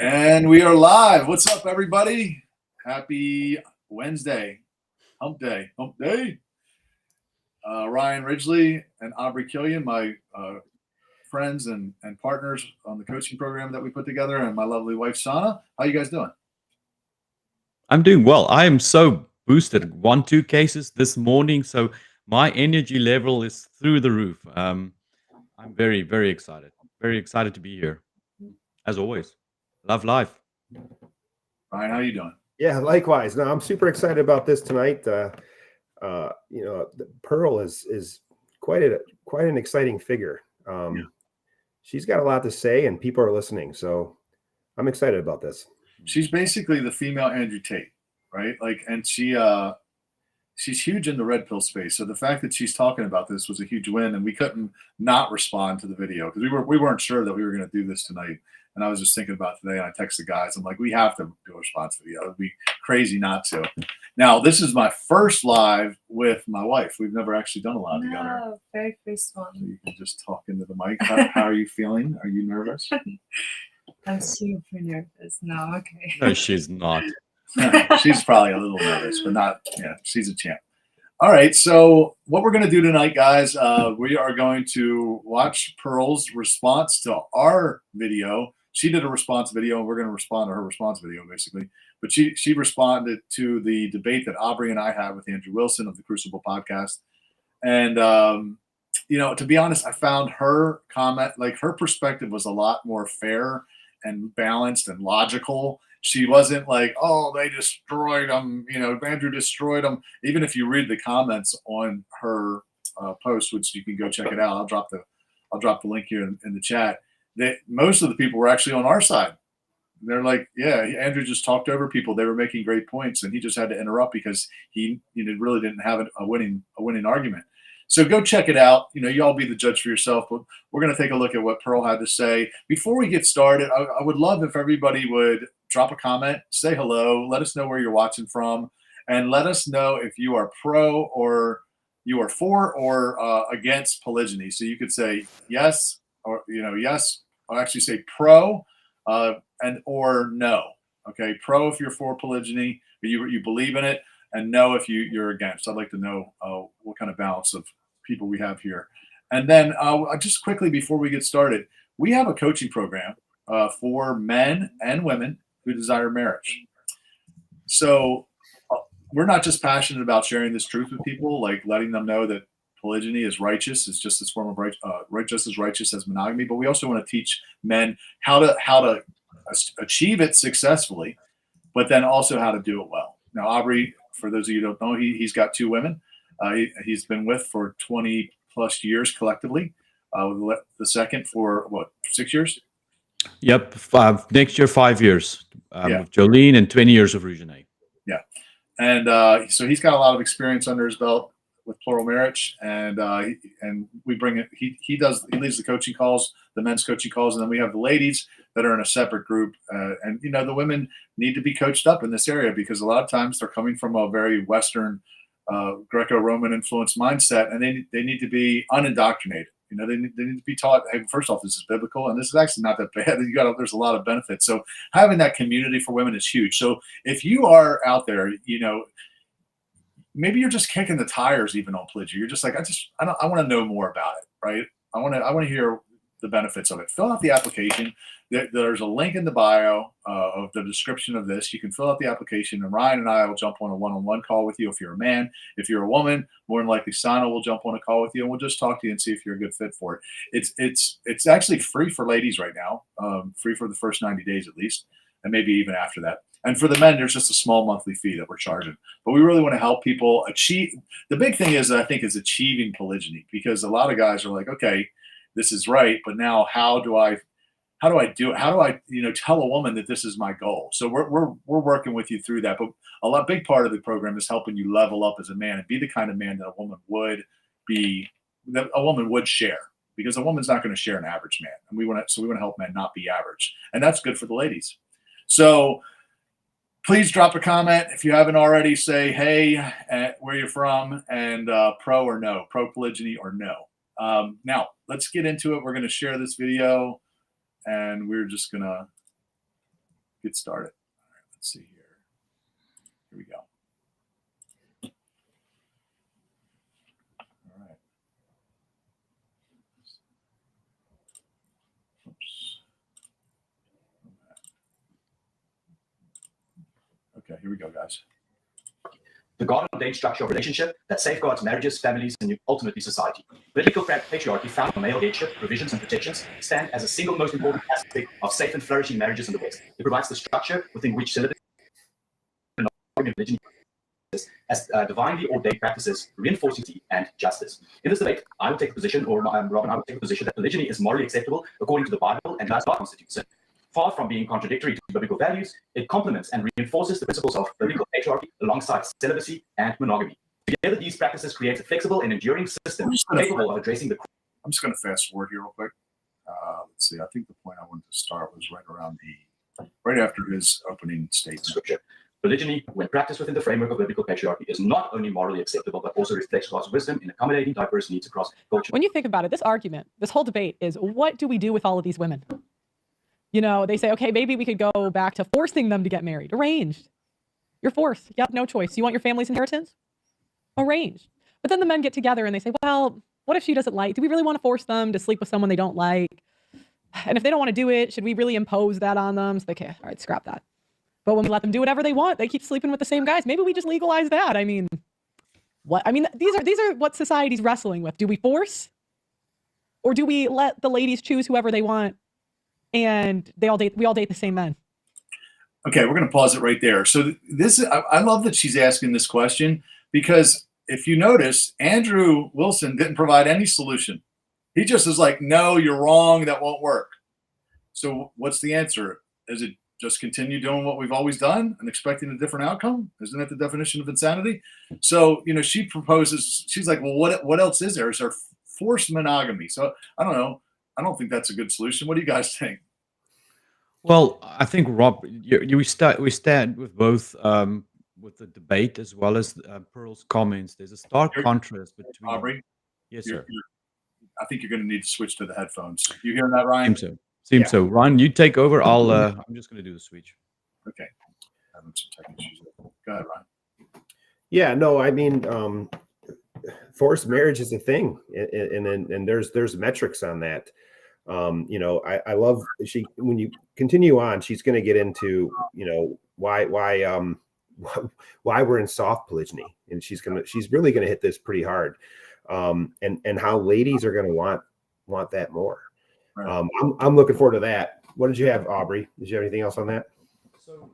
And we are live. What's up, everybody? Happy Wednesday. Hump day. Hump day. Ryan Ridgely and Aubrey Killian, my friends and partners on the coaching program that we put together, and my lovely wife, Sana. How you guys doing? I'm doing well. I am so boosted. 1, 2 cases this morning, so my energy level is through the roof. I'm very, very excited. Very excited to be here, as always. Love life. Ryan, how you doing? Yeah, likewise. No, I'm super excited about this tonight. Pearl is quite an exciting figure. She's got a lot to say, and people are listening. So I'm excited about this. She's basically the female Andrew Tate, right? And she's huge in the red pill space. So the fact that she's talking about this was a huge win, and we couldn't not respond to the video because we weren't sure that we were going to do this tonight. And I was just thinking about today, and I texted guys. I'm like, we have to do a response video. It would be crazy not to. Now, this is my first live with my wife. We've never actually done a live together. No, very first one. So you can just talk into the mic. How are you feeling? Are you nervous? I'm super nervous. No, okay. No, she's not. She's probably a little nervous, but not. Yeah, she's a champ. All right, so what we're going to do tonight, guys, we are going to watch Pearl's response to our video. She did a response video, and we're going to respond to her response video, basically. But she responded to the debate that Aubrey and I had with Andrew Wilson of the Crucible podcast. And, to be honest, I found her comment, like her perspective was a lot more fair and balanced and logical. She wasn't like, oh, they destroyed them. Andrew destroyed them. Even if you read the comments on her post, which you can go check it out, I'll drop the link here in the chat. Most of the people were actually on our side. They're like, yeah, Andrew just talked over people. They were making great points, and he just had to interrupt because he really didn't have a winning argument. So go check it out. You all be the judge for yourself. But we're going to take a look at what Pearl had to say. Before we get started, I would love if everybody would drop a comment, say hello, let us know where you're watching from, and let us know if you are pro or you are for or against polygyny. So you could say yes or yes, or actually say pro and or no. Okay, pro if you're for polygyny, but you believe in it, and no if you're against. I'd like to know what kind of balance of people we have here. And then just quickly before we get started, we have a coaching program for men and women who desire marriage. So we're not just passionate about sharing this truth with people, like letting them know that polygyny is righteous, is just this form of just as righteous as monogamy, but we also want to teach men how to achieve it successfully, but then also how to do it well. Now, Aubrey, for those of you who don't know, he's got 2 women. He's been with for 20 plus years collectively. The second for 6 years? Yep. Next year, 5 years with Jolene and 20 years of Rujane. Yeah. And so he's got a lot of experience under his belt with plural marriage, and we bring it. He leads the coaching calls, the men's coaching calls, and then we have the ladies that are in a separate group. And the women need to be coached up in this area because a lot of times they're coming from a very Western, Greco-Roman influenced mindset, and they need to be unindoctrinated. They need to be taught, hey, first off, this is biblical, and this is actually not that bad. There's a lot of benefits. So having that community for women is huge. So if you are out there, maybe you're just kicking the tires even on polygyny. You're just like, I want to know more about it, right? I want to hear the benefits of it. Fill out the application. There's a link in the bio of the description of this. You can fill out the application, and Ryan and I will jump on a one-on-one call with you if you're a man. If you're a woman, more than likely Sana will jump on a call with you, and we'll just talk to you and see if you're a good fit for it. It's actually free for ladies right now, free for the first 90 days at least, and maybe even after that. And for the men, there's just a small monthly fee that we're charging. But we really want to help people achieve. The big thing is, I think, is achieving polygyny, because a lot of guys are like, okay, this is right, but now how do I do it? How do I, tell a woman that this is my goal? So we're working with you through that. But big part of the program is helping you level up as a man and be the kind of man that a woman would share, because a woman's not going to share an average man. And we want to help men not be average. And that's good for the ladies. So please drop a comment. If you haven't already, say, hey, where you're from, and pro or no, pro polygyny or no. Now, let's get into it. We're going to share this video, and we're just going to get started. All right, let's see here. Here we go. All right. Oops. Okay, here we go, guys. The God-ordained structure of relationship that safeguards marriages, families, and ultimately society. Biblical patriarchy found in male headship, provisions, and protections stand as a single most important aspect of safe and flourishing marriages in the West. It provides the structure within which celibacy and religion as divinely ordained practices, reinforcing and justice. In this debate, I will take the position, or Robin, I will take the position that polygyny is morally acceptable according to the Bible and does not constitute sin. Far from being contradictory to biblical values, it complements and reinforces the principles of biblical patriarchy alongside celibacy and monogamy. Together, these practices create a flexible and enduring system capable of addressing the. I'm just going to fast forward here real quick. Let's see. I think the point I wanted to start was right after his opening statement. Scripture. Polygyny, when practiced within the framework of biblical patriarchy, is not only morally acceptable, but also reflects God's wisdom in accommodating diverse needs across culture. When you think about it, this argument, this whole debate is, what do we do with all of these women? You know, they say, okay, maybe we could go back to forcing them to get married. Arranged. You're forced. You have no choice. You want your family's inheritance? Arranged. But then the men get together and they say, well, what if she doesn't like? Do we really want to force them to sleep with someone they don't like? And if they don't want to do it, should we really impose that on them? So they okay, all right, scrap that. But when we let them do whatever they want, they keep sleeping with the same guys. Maybe we just legalize that. I mean, what? I mean, these are what society's wrestling with. Do we force? Or do we let the ladies choose whoever they want? And we all date the same men. Okay, we're going to pause it right there. So I love that she's asking this question, because if you notice, Andrew Wilson didn't provide any solution. He just is like, no, you're wrong. That won't work. So what's the answer? Is it just continue doing what we've always done and expecting a different outcome? Isn't that the definition of insanity? So, she proposes, she's like, well, what else is there? Is there forced monogamy? So I don't know. I don't think that's a good solution. What do you guys think? Well, I think, Rob, we stand with both with the debate as well as Pearl's comments. There's a stark contrast between. Aubrey? Yes, sir. I think you're going to need to switch to the headphones. You hearing that, Ryan? Seems so. Ryan, you take over. I'm just going to do the switch. Okay. Having some tech issues. Go ahead, Ryan. Yeah, no, I mean, forced marriage is a thing, and there's metrics on that. I love when you continue on, she's going to get into why we're in soft polygyny, and she's really going to hit this pretty hard, and how ladies are going to want that more. Right. I'm looking forward to that. What did you have, Aubrey? Did you have anything else on that? So,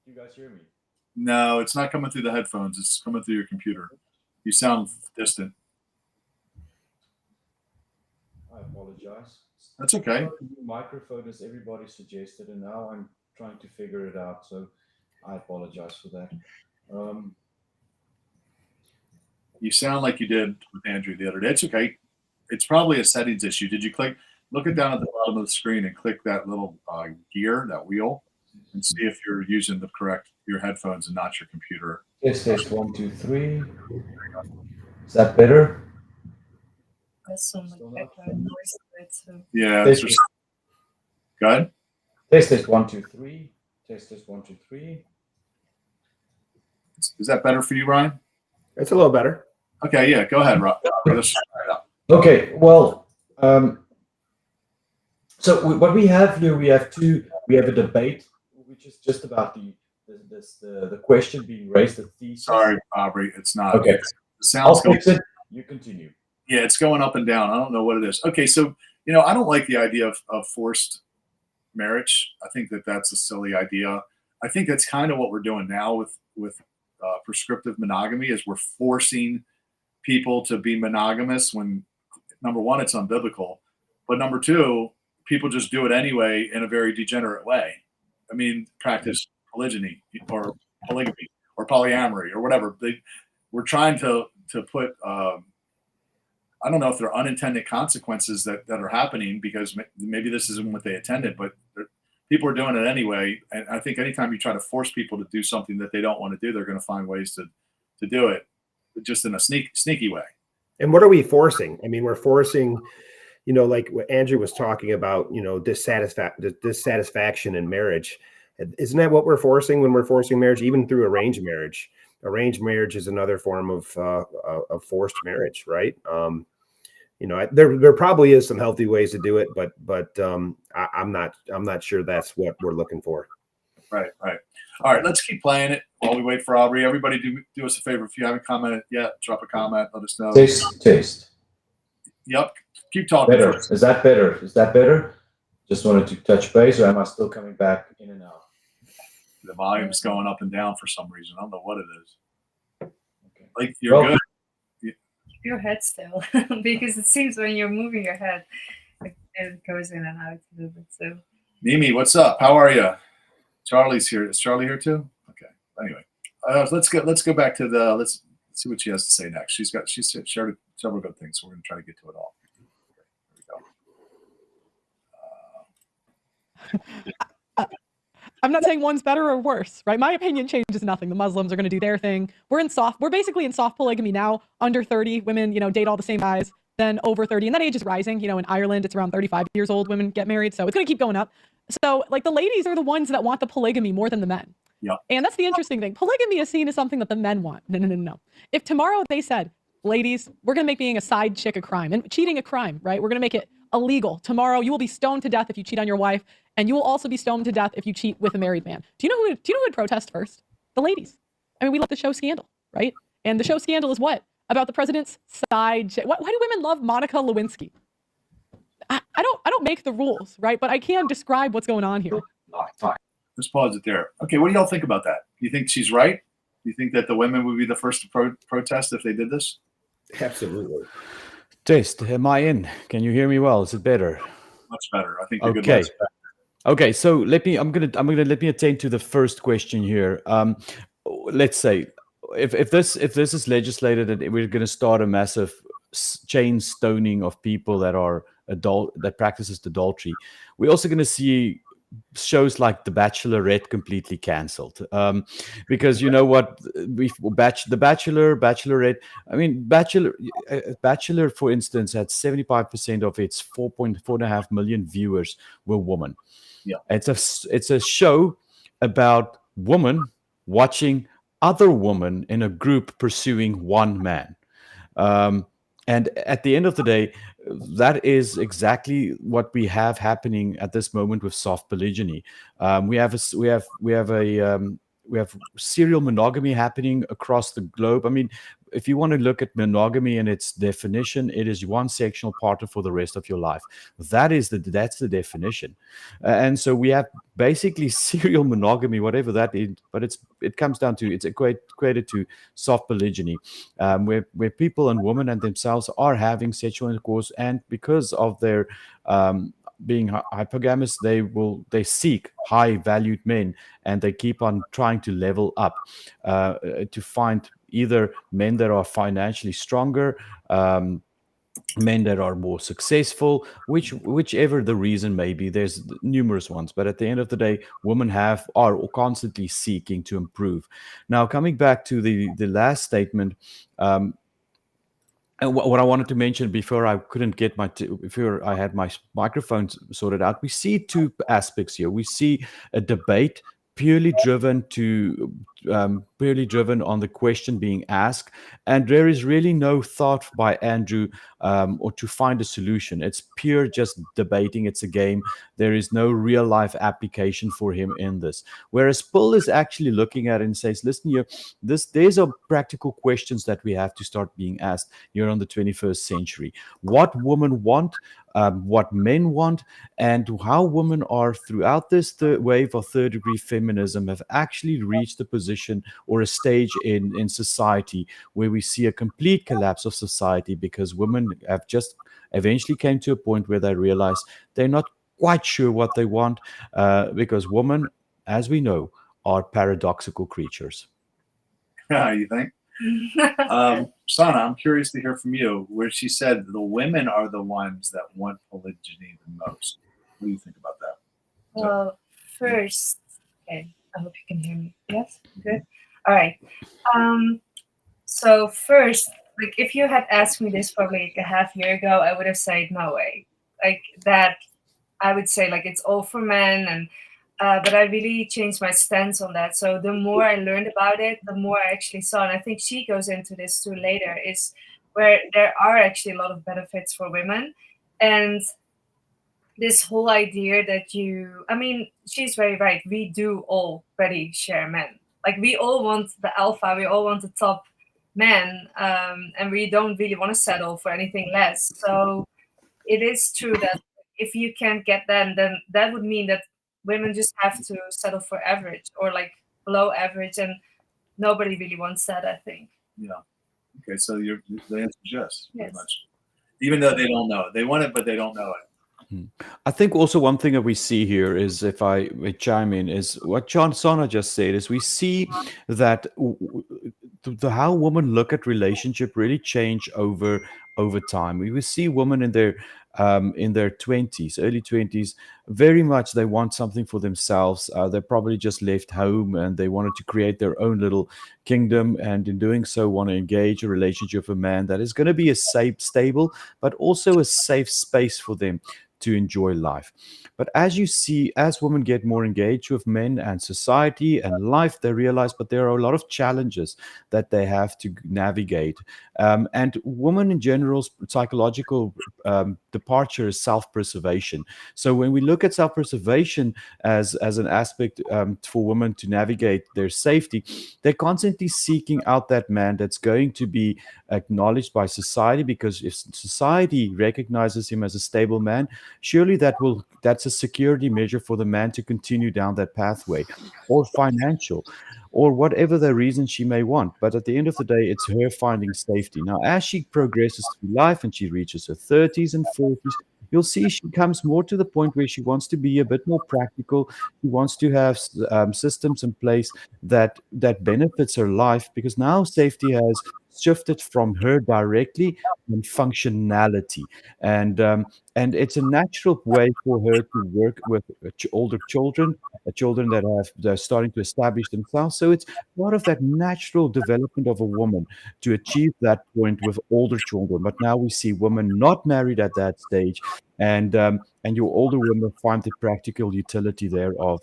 you guys hear me? No, it's not coming through the headphones. It's coming through your computer. You sound distant. I apologize. That's okay. Microphone as everybody suggested, and now I'm trying to figure it out. So I apologize for that. You sound like you did with Andrew the other day. It's okay. It's probably a settings issue. Did you look it down at the bottom of the screen and click that little gear, that wheel, and see if you're using your headphones and not your computer? Test 1, 2, 3. Is that better? There's so much background noise to it. So. Yeah. Go ahead. Test 1, 2, 3. Test 1, 2, 3. Is that better for you, Ryan? It's a little better. Okay. Yeah. Go ahead, Rob. Okay. Well, so what we have here, we have a debate, which is just about the question being raised. The thesis. Sorry, Aubrey. It's not. Okay. The sound's I'll fix it. You continue. Yeah, it's going up and down. I don't know what it is. Okay, so I don't like the idea of forced marriage. I think that's a silly idea. I think that's kind of what we're doing now with prescriptive monogamy, is we're forcing people to be monogamous when, number one, it's unbiblical, but number two, people just do it anyway in a very degenerate way. I mean, practice polygyny or polygamy or polyamory or whatever. We're trying to put, I don't know if there are unintended consequences that are happening, because maybe this isn't what they intended, but people are doing it anyway. And I think anytime you try to force people to do something that they don't want to do, they're going to find ways to do it, just in a sneaky way. And what are we forcing? I mean, we're forcing, like what Andrew was talking about, dissatisfaction in marriage. Isn't that what we're forcing when we're forcing marriage, even through arranged marriage? Arranged marriage is another form of forced marriage, right? There probably is some healthy ways to do it, but I'm not sure that's what we're looking for. Right. All right, let's keep playing it while we wait for Aubrey. Everybody, do us a favor. If you haven't commented yet, drop a comment. Let us know. Taste. Yep. Keep talking. Better. First. Is that better? Is that better? Just wanted to touch base, or am I still coming back in and out? The volume's going up and down for some reason. I don't know what it is. Okay. Like you're good. Keep your head still, because it seems when you're moving your head, it goes in and out a little bit. So, Mimi, what's up? How are you? Charlie's here. Is Charlie here too? Okay. Anyway, let's go back to let's see what she has to say next. She's shared several good things, so we're gonna try to get to it all. There we go. I'm not saying one's better or worse, right? My opinion changes nothing. The Muslims are going to do their thing. We're basically in soft polygamy now. Under 30, women, date all the same guys. Then over 30, and that age is rising. In Ireland, it's around 35 years old women get married, so it's going to keep going up. So, the ladies are the ones that want the polygamy more than the men. Yeah. And that's the interesting thing. Polygamy is seen as something that the men want. No. If tomorrow they said, ladies, we're going to make being a side chick a crime and cheating a crime, right? We're going to make it illegal. Tomorrow, you will be stoned to death if you cheat on your wife, and you will also be stoned to death if you cheat with a married man. Do you know who would protest first? The ladies. I mean, we love the show Scandal, right? And the show Scandal is what? About the president's side chick. Why do women love Monica Lewinsky? I don't make the rules, right? But I can describe what's going on here. Let's pause it there. Okay, what do y'all think about that? Do you think she's right? Do you think that the women would be the first to protest if they did this? Absolutely. Taste, am I in? Can you hear me well? Is it better? Much better. I think the good Okay. one's better. Okay, so let me attend to the first question here. Let's say if this is legislated and we're going to start a massive chain stoning of people that practices adultery, we're also going to see shows like The Bachelorette completely cancelled, because you know what, The Bachelor, Bachelorette. I mean, Bachelor, for instance, had 75% of its 4.5 million viewers were women. Yeah, it's a show about women watching other women in a group pursuing one man. And at the end of the day, that is exactly what we have happening at this moment with soft polygyny. We have serial monogamy happening across the globe. I mean, if you want to look at monogamy and its definition, it is one sexual partner for the rest of your life. That's the definition. And so we have basically serial monogamy, whatever that is, but it comes down to, it's equated to soft polygyny, where people and women and themselves are having sexual intercourse, and because of their being hypergamous, they seek high valued men, and they keep on trying to level up to find either men that are financially stronger, men that are more successful, whichever the reason may be. There's numerous ones, but at the end of the day, women are constantly seeking to improve. Now, coming back to the last statement, and what I wanted to mention before I couldn't get before I had my microphone sorted out, we see two aspects here. We see a debate purely driven on the question being asked, and there is really no thought by Andrew or to find a solution. It's pure just debating. It's a game. There is no real life application for him in this. Whereas Paul is actually looking at it and says, listen here, these are practical questions that we have to start being asked here on the 21st century. What women want, what men want, and how women are throughout this wave of third degree feminism have actually reached a position or a stage in society where we see a complete collapse of society, because women have just eventually came to a point where they realize they're not quite sure what they want, because women, as we know, are paradoxical creatures. Yeah, you think? Sana, I'm curious to hear from you, where she said the women are the ones that want polygyny the most. What do you think about that? well, first, okay, I hope you can hear me. Yes, good. All right. So first, like, if you had asked me this probably like a half year ago, I would have said no way. Like that, I would say like it's all for men, and But I really changed my stance on that. So the more I learned about it, the more I actually saw, and I think she goes into this too later, is where there are actually a lot of benefits for women. And this whole idea that I mean, she's very right. We do already share men. Like, we all want the alpha, we all want the top man, and we don't really want to settle for anything less. So it is true that if you can't get that, then that would mean that women just have to settle for average or like below average, and nobody really wants that, I think. Yeah. Okay, so the answer is yes, pretty Yes. much. Even though they don't know it. They want it, but they don't know it. I think also one thing that we see here is, if I may chime in, is what John Sonna just said, is we see that how women look at relationship really change over time. We will see women in their 20s, early 20s, very much they want something for themselves. They probably just left home and they wanted to create their own little kingdom, and in doing so want to engage a relationship with a man that is going to be a safe, stable, but also a safe space for them to enjoy life. But as you see, as women get more engaged with men and society and life, they realize, but there are a lot of challenges that they have to navigate. And women in general's psychological departure is self-preservation. So when we look at self-preservation as an aspect for women to navigate their safety, they're constantly seeking out that man that's going to be acknowledged by society, because if society recognizes him as a stable man, surely that's a security measure for the man to continue down that pathway, or financial, or whatever the reason she may want. But at the end of the day, it's her finding safety. Now, as she progresses through life and she reaches her 30s and 40s, you'll see she comes more to the point where she wants to be a bit more practical. She wants to have systems in place that benefits her life, because now safety has shifted from her directly and functionality. And it's a natural way for her to work with older children, children that are starting to establish themselves. So it's part of that natural development of a woman to achieve that point with older children. But now we see women not married at that stage, and your older women find the practical utility thereof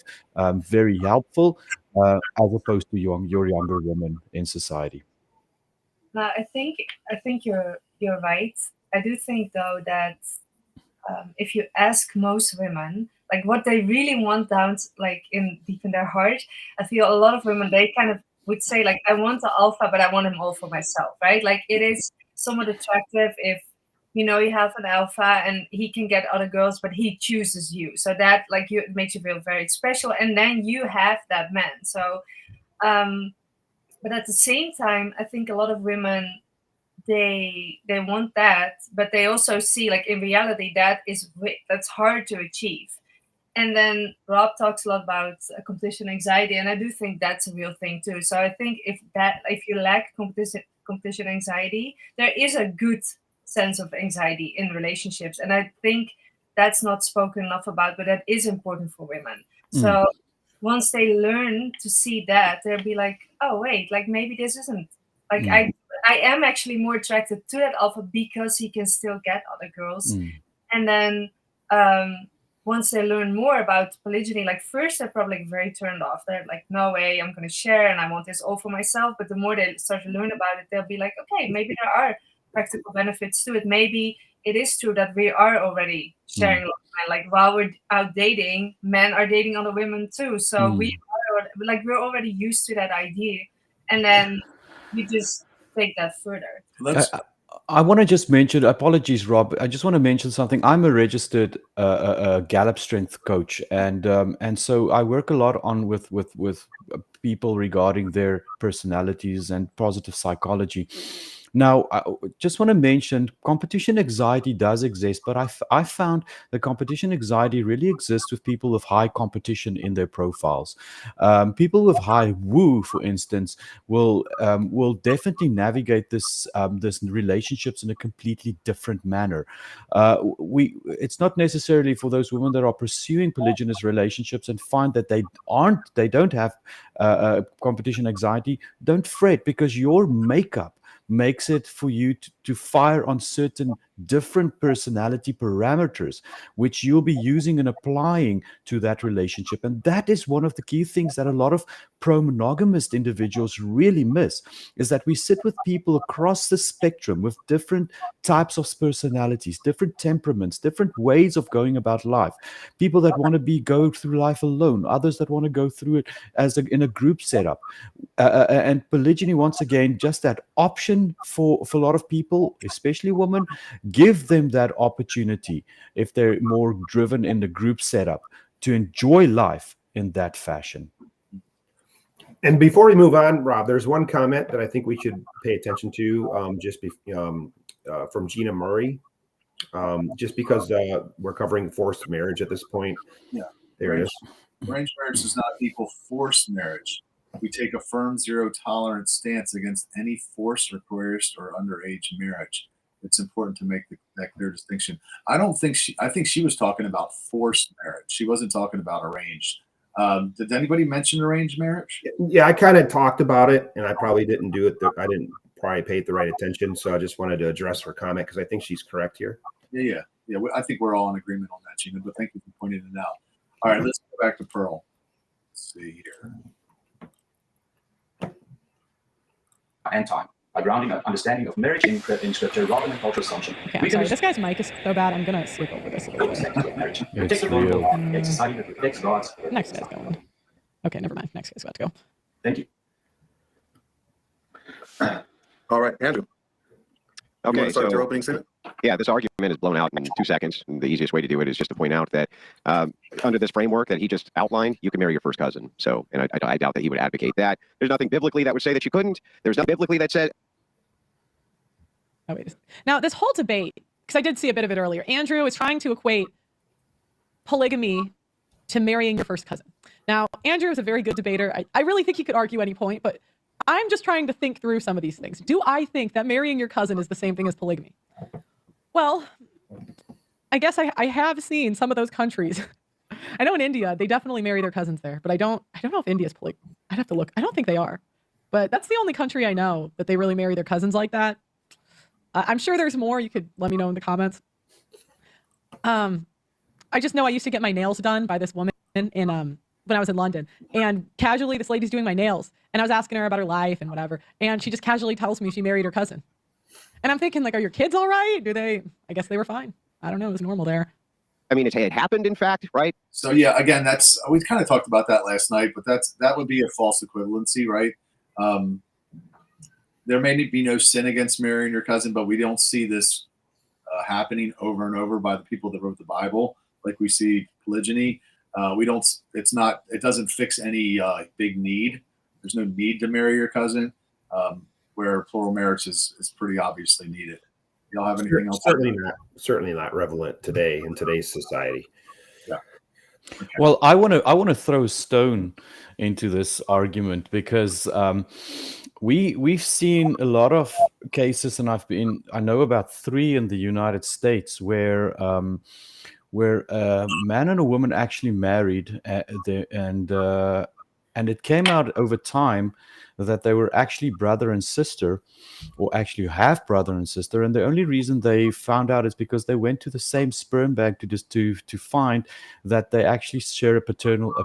very helpful, as opposed to your younger women in society. Now, I think you're right. I do think, though, that if you ask most women like what they really want down like in deep in their heart, I feel a lot of women, they kind of would say like, I want the alpha, but I want him all for myself, right? Like, it is somewhat attractive if you have an alpha and he can get other girls, but he chooses you, so that like it makes you feel very special, and then you have that man. So but at the same time, I think a lot of women, they want that, but they also see like in reality that's hard to achieve. And then Rob talks a lot about competition anxiety, and I do think that's a real thing too. So I think if you lack competition anxiety, there is a good sense of anxiety in relationships, and I think that's not spoken enough about, but that is important for women. So once they learn to see that, they'll be like, oh wait, like maybe this isn't like I am actually more attracted to that alpha because he can still get other girls. And then once they learn more about polygyny, like first they're probably very turned off. They're like, no way, I'm going to share and I want this all for myself. But the more they start to learn about it, they'll be like, okay, maybe there are practical benefits to it. Maybe it is true that we are already sharing a lot of men. Like while we're out dating, men are dating other women too. So we're already used to that idea. And then we just take that further. I want to just mention, apologies, Rob. I just want to mention something. I'm a registered Gallup strength coach, and so I work a lot on with people regarding their personalities and positive psychology. Now, I just want to mention competition anxiety does exist, but I found that competition anxiety really exists with people with high competition in their profiles. People with high woo, for instance, will definitely navigate this relationships in a completely different manner. It's not necessarily for those women that are pursuing polygynous relationships and find that they don't have competition anxiety. Don't fret, because your makeup makes it for you to fire on certain different personality parameters, which you'll be using and applying to that relationship. And that is one of the key things that a lot of pro-monogamist individuals really miss, is that we sit with people across the spectrum with different types of personalities, different temperaments, different ways of going about life. People that want to go through life alone, others that want to go through it in a group setup. And polygyny, once again, just that option for a lot of people, especially women, give them that opportunity, if they're more driven in the group setup, to enjoy life in that fashion. And before we move on, Rob, there's one comment that I think we should pay attention to, from Gina Murray, just because we're covering forced marriage at this point. Yeah, there it is. Arranged marriage does not equal forced marriage. We take a firm zero tolerance stance against any forced or coerced or underage marriage. It's important to make that clear distinction. I think she was talking about forced marriage. She wasn't talking about arranged. Did anybody mention arranged marriage? Yeah, I kind of talked about it, and I probably didn't do it. I didn't probably pay it the right attention, so I just wanted to address her comment because I think she's correct here. Yeah. I think we're all in agreement on that, Gina. But thank you for pointing it out. All right, let's go back to Pearl. Let's see here. And time, by grounding an understanding of marriage in scripture rather than cultural assumption. Okay, I'm sorry. This guy's mic is so bad. I'm gonna skip over this a little bit. It's real. It's society that reflects God's. Next guy's going. Okay, never mind. Next guy's got to go. Thank you. All right, Andrew. Okay, start your opening statement? Yeah, this argument is blown out in 2 seconds. And the easiest way to do it is just to point out that under this framework that he just outlined, you can marry your first cousin. So, and I doubt that he would advocate that. There's nothing biblically that would say that you couldn't. There's nothing biblically that said. Oh, wait. Now, this whole debate, because I did see a bit of it earlier, Andrew is trying to equate polygamy to marrying your first cousin. Now, Andrew is a very good debater. I really think he could argue any point, but I'm just trying to think through some of these things. Do I think that marrying your cousin is the same thing as polygamy? Well, I guess I have seen some of those countries. I know in India, they definitely marry their cousins there, but I don't know if India's polygamy. I'd have to look. I don't think they are. But that's the only country I know that they really marry their cousins like that. I'm sure there's more. You could let me know in the comments. I just know I used to get my nails done by this woman in when I was in London, and casually this lady's doing my nails, and I was asking her about her life and whatever, and she just casually tells me she married her cousin. And I'm thinking, like, are your kids all right? I guess they were fine. I don't know. It was normal there. I mean, it happened, in fact, right? So yeah, again, we kind of talked about that last night, but that would be a false equivalency, right? There may be no sin against marrying your cousin, but we don't see this happening over and over by the people that wrote the Bible, like we see polygyny. It doesn't fix any big need. There's no need to marry your cousin, where plural marriage is pretty obviously needed. Y'all have anything else? Certainly not relevant today in today's society. Yeah. Okay. Well, I want to throw a stone into this argument because we've seen a lot of cases, and I know about 3 in the United States where a man and a woman actually married, and it came out over time that they were actually brother and sister, or actually half brother and sister, and the only reason they found out is because they went to the same sperm bank to find that they actually share a paternal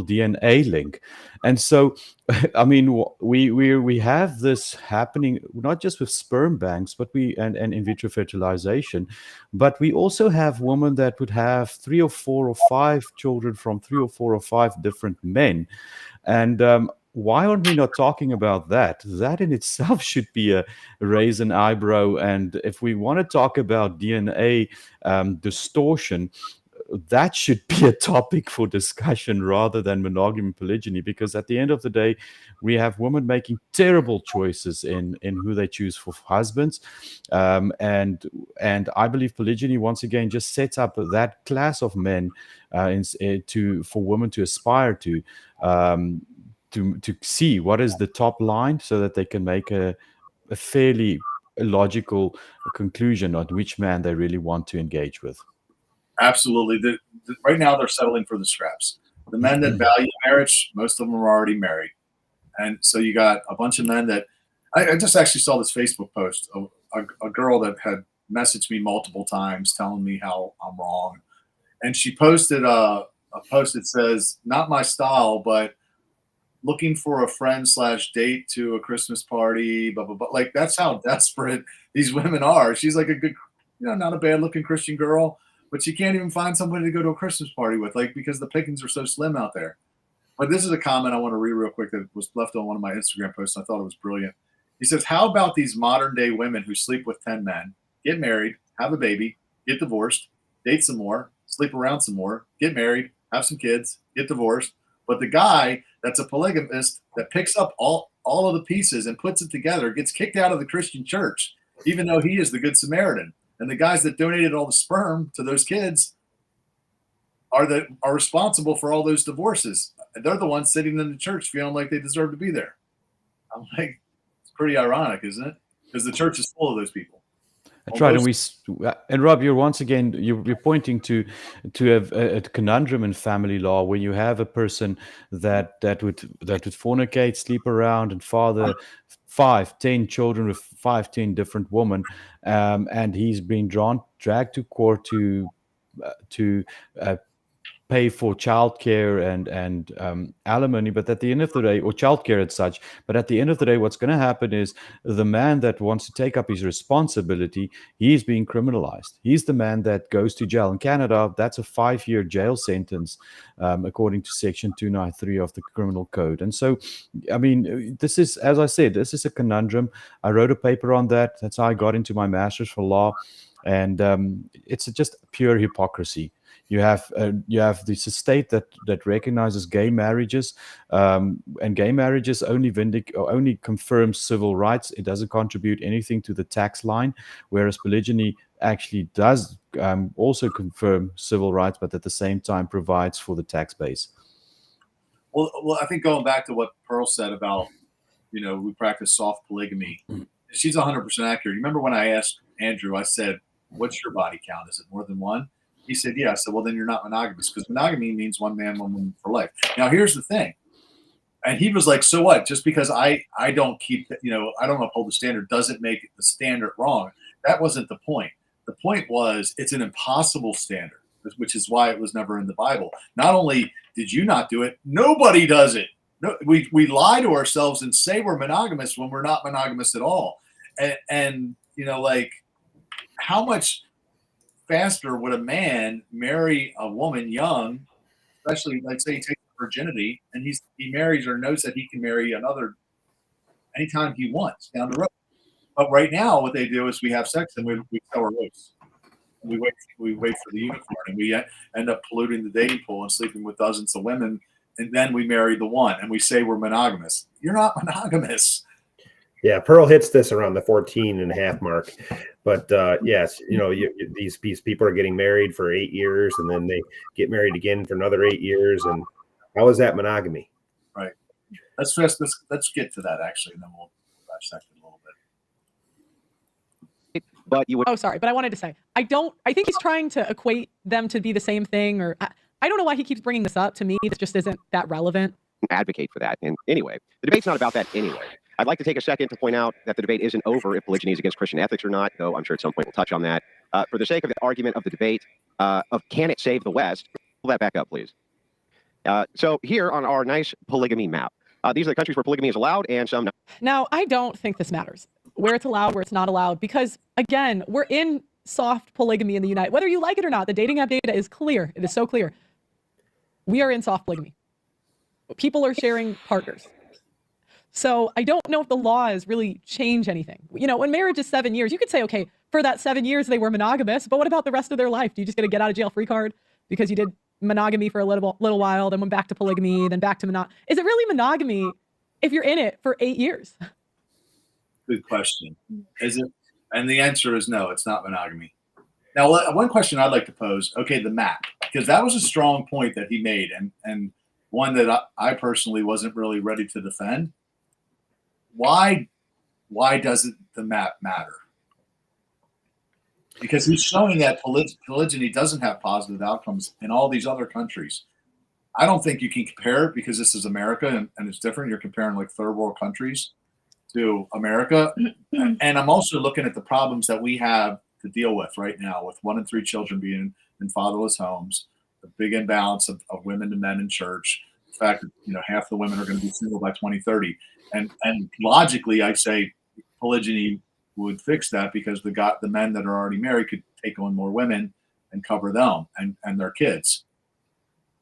DNA link. And so, I mean, we have this happening not just with sperm banks, but and in vitro fertilization, but we also have women that would have 3 or 4 or 5 children from 3 or 4 or 5 different men. And why aren't we not talking about that? That in itself should be a raise an eyebrow. And if we want to talk about DNA distortion, that should be a topic for discussion rather than monogamy and polygyny, because at the end of the day, we have women making terrible choices in who they choose for husbands. And I believe polygyny, once again, just sets up that class of men for women to aspire to see what is the top line so that they can make a fairly logical conclusion on which man they really want to engage with. Absolutely. Right now, they're settling for the scraps. The men that value marriage, most of them are already married. And so you got a bunch of men that I just actually saw this Facebook post a girl that had messaged me multiple times telling me how I'm wrong, and she posted a post that says, "Not my style, but looking for a friend / date to a Christmas party." Blah blah blah. Like that's how desperate these women are. She's like a good, not a bad looking Christian girl, but she can't even find somebody to go to a Christmas party with, like because the pickings are so slim out there. But this is a comment I want to read real quick that was left on one of my Instagram posts. I thought it was brilliant. He says, "How about these modern day women who sleep with 10 men, get married, have a baby, get divorced, date some more, sleep around some more, get married, have some kids, get divorced. But the guy that's a polygamist that picks up all of the pieces and puts it together gets kicked out of the Christian church, even though he is the Good Samaritan. And the guys that donated all the sperm to those kids are responsible for all those divorces. They're the ones sitting in the church feeling like they deserve to be there." I'm like, it's pretty ironic, isn't it? Because the church is full of those people. That's right, and Rob, you're once again you're pointing to a conundrum in family law where you have a person that would fornicate, sleep around, and father 5-10 children with 5-10 different women, and he's been dragged to court to pay for childcare and alimony, but at the end of the day, or childcare as such, but at the end of the day, what's going to happen is the man that wants to take up his responsibility, he's being criminalized. He's the man that goes to jail. In Canada, that's a 5-year jail sentence, according to Section 293 of the Criminal Code. And so, I mean, this is, as I said, this is a conundrum. I wrote a paper on that. That's how I got into my master's for law, and it's just pure hypocrisy. You have this state that recognizes gay marriages, and gay marriages only confirms civil rights. It doesn't contribute anything to the tax line, whereas polygyny actually does also confirm civil rights, but at the same time provides for the tax base. Well, I think going back to what Pearl said about, we practice soft polygamy, she's 100% accurate. Remember when I asked Andrew, I said, "What's your body count? Is it more than one?" He said, "Yeah." I said, "Well, then you're not monogamous, because monogamy means one man, one woman for life." Now, here's the thing. And he was like, "So what? Just because I don't keep, I don't uphold the standard doesn't make the standard wrong." That wasn't the point. The point was it's an impossible standard, which is why it was never in the Bible. Not only did you not do it, nobody does it. No, we lie to ourselves and say we're monogamous when we're not monogamous at all. And like, how much faster would a man marry a woman young, especially, let's say he takes virginity and he marries or knows that he can marry another anytime he wants down the road. But right now, what they do is we have sex and we tell our loose. We wait for the unicorn, and we end up polluting the dating pool and sleeping with dozens of women, and then we marry the one and we say we're monogamous. You're not monogamous. Yeah, Pearl hits this around the 14.5 mark. But yes, these people are getting married for 8 years, and then they get married again for another 8 years. And how is that monogamy? Right. Let's get to that actually, and then we'll dissect it a little bit. But you would. Oh, sorry, but I wanted to say I think he's trying to equate them to be the same thing, or I don't know why he keeps bringing this up. To me, this just isn't that relevant. Advocate for that. And anyway, the debate's not about that anyway. I'd like to take a second to point out that the debate isn't over if polygyny is against Christian ethics or not, though I'm sure at some point we'll touch on that. For the sake of the argument of the debate of can it save the West, pull that back up, please. So here on our nice polygamy map, these are the countries where polygamy is allowed and some not. Now, I don't think this matters, where it's allowed, where it's not allowed, because, again, we're in soft polygamy in the United States. Whether you like it or not, the dating app data is clear. It is so clear. We are in soft polygamy. People are sharing partners. So I don't know if the laws really change anything. When marriage is 7 years, you could say, okay, for that 7 years, they were monogamous, but what about the rest of their life? Do you just get a get out of jail free card because you did monogamy for a little while, then went back to polygamy, then back to Is it really monogamy if you're in it for 8 years? Good question. Is it? And the answer is no, it's not monogamy. Now, one question I'd like to pose, okay, the map, because that was a strong point that he made, and one that I personally wasn't really ready to defend. Why doesn't the map matter? Because he's showing that polygyny doesn't have positive outcomes in all these other countries. I don't think you can compare it because this is America and it's different. You're comparing like third world countries. to America. And I'm also looking at the problems that we have to deal with right now, with 1 in 3 children being in fatherless homes, the big imbalance of women to men in church, the fact that half the women are going to be single by 2030, and logically, I say polygyny would fix that, because the men that are already married could take on more women and cover them and their kids.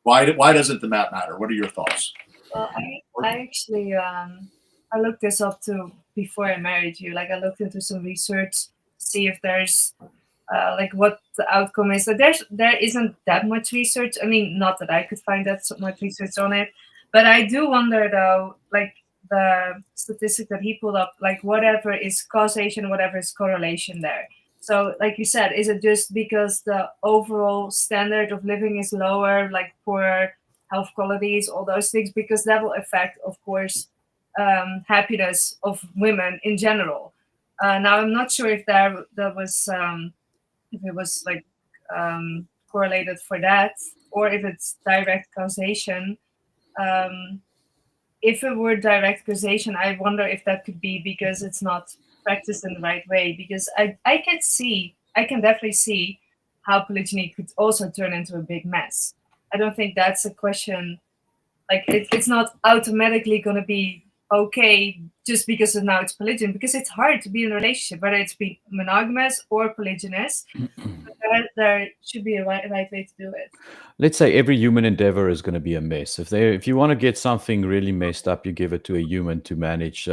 Why doesn't the map matter? What are your thoughts? Well, I actually I looked this up too before I married you. Like I looked into some research to see if there's like what the outcome is. So there isn't that much research. I mean, not that I could find that so much research on it, but I do wonder though, like the statistic that he pulled up, like whatever is causation, whatever is correlation there. So, like you said, is it just because the overall standard of living is lower, like poorer health qualities, all those things? Because that will affect, of course, happiness of women in general. Now, I'm not sure if there was if it was like correlated for that, or if it's direct causation. If it were direct causation, I wonder if that could be because it's not practiced in the right way. Because I can definitely see how polygyny could also turn into a big mess. I don't think that's a question. Like it's not automatically going to be okay just because of now it's polygyny, because it's hard to be in a relationship, whether it's be monogamous or polygynous. There should be a right way to do it. Let's say every human endeavor is going to be a mess. If you want to get something really messed up, you give it to a human to manage.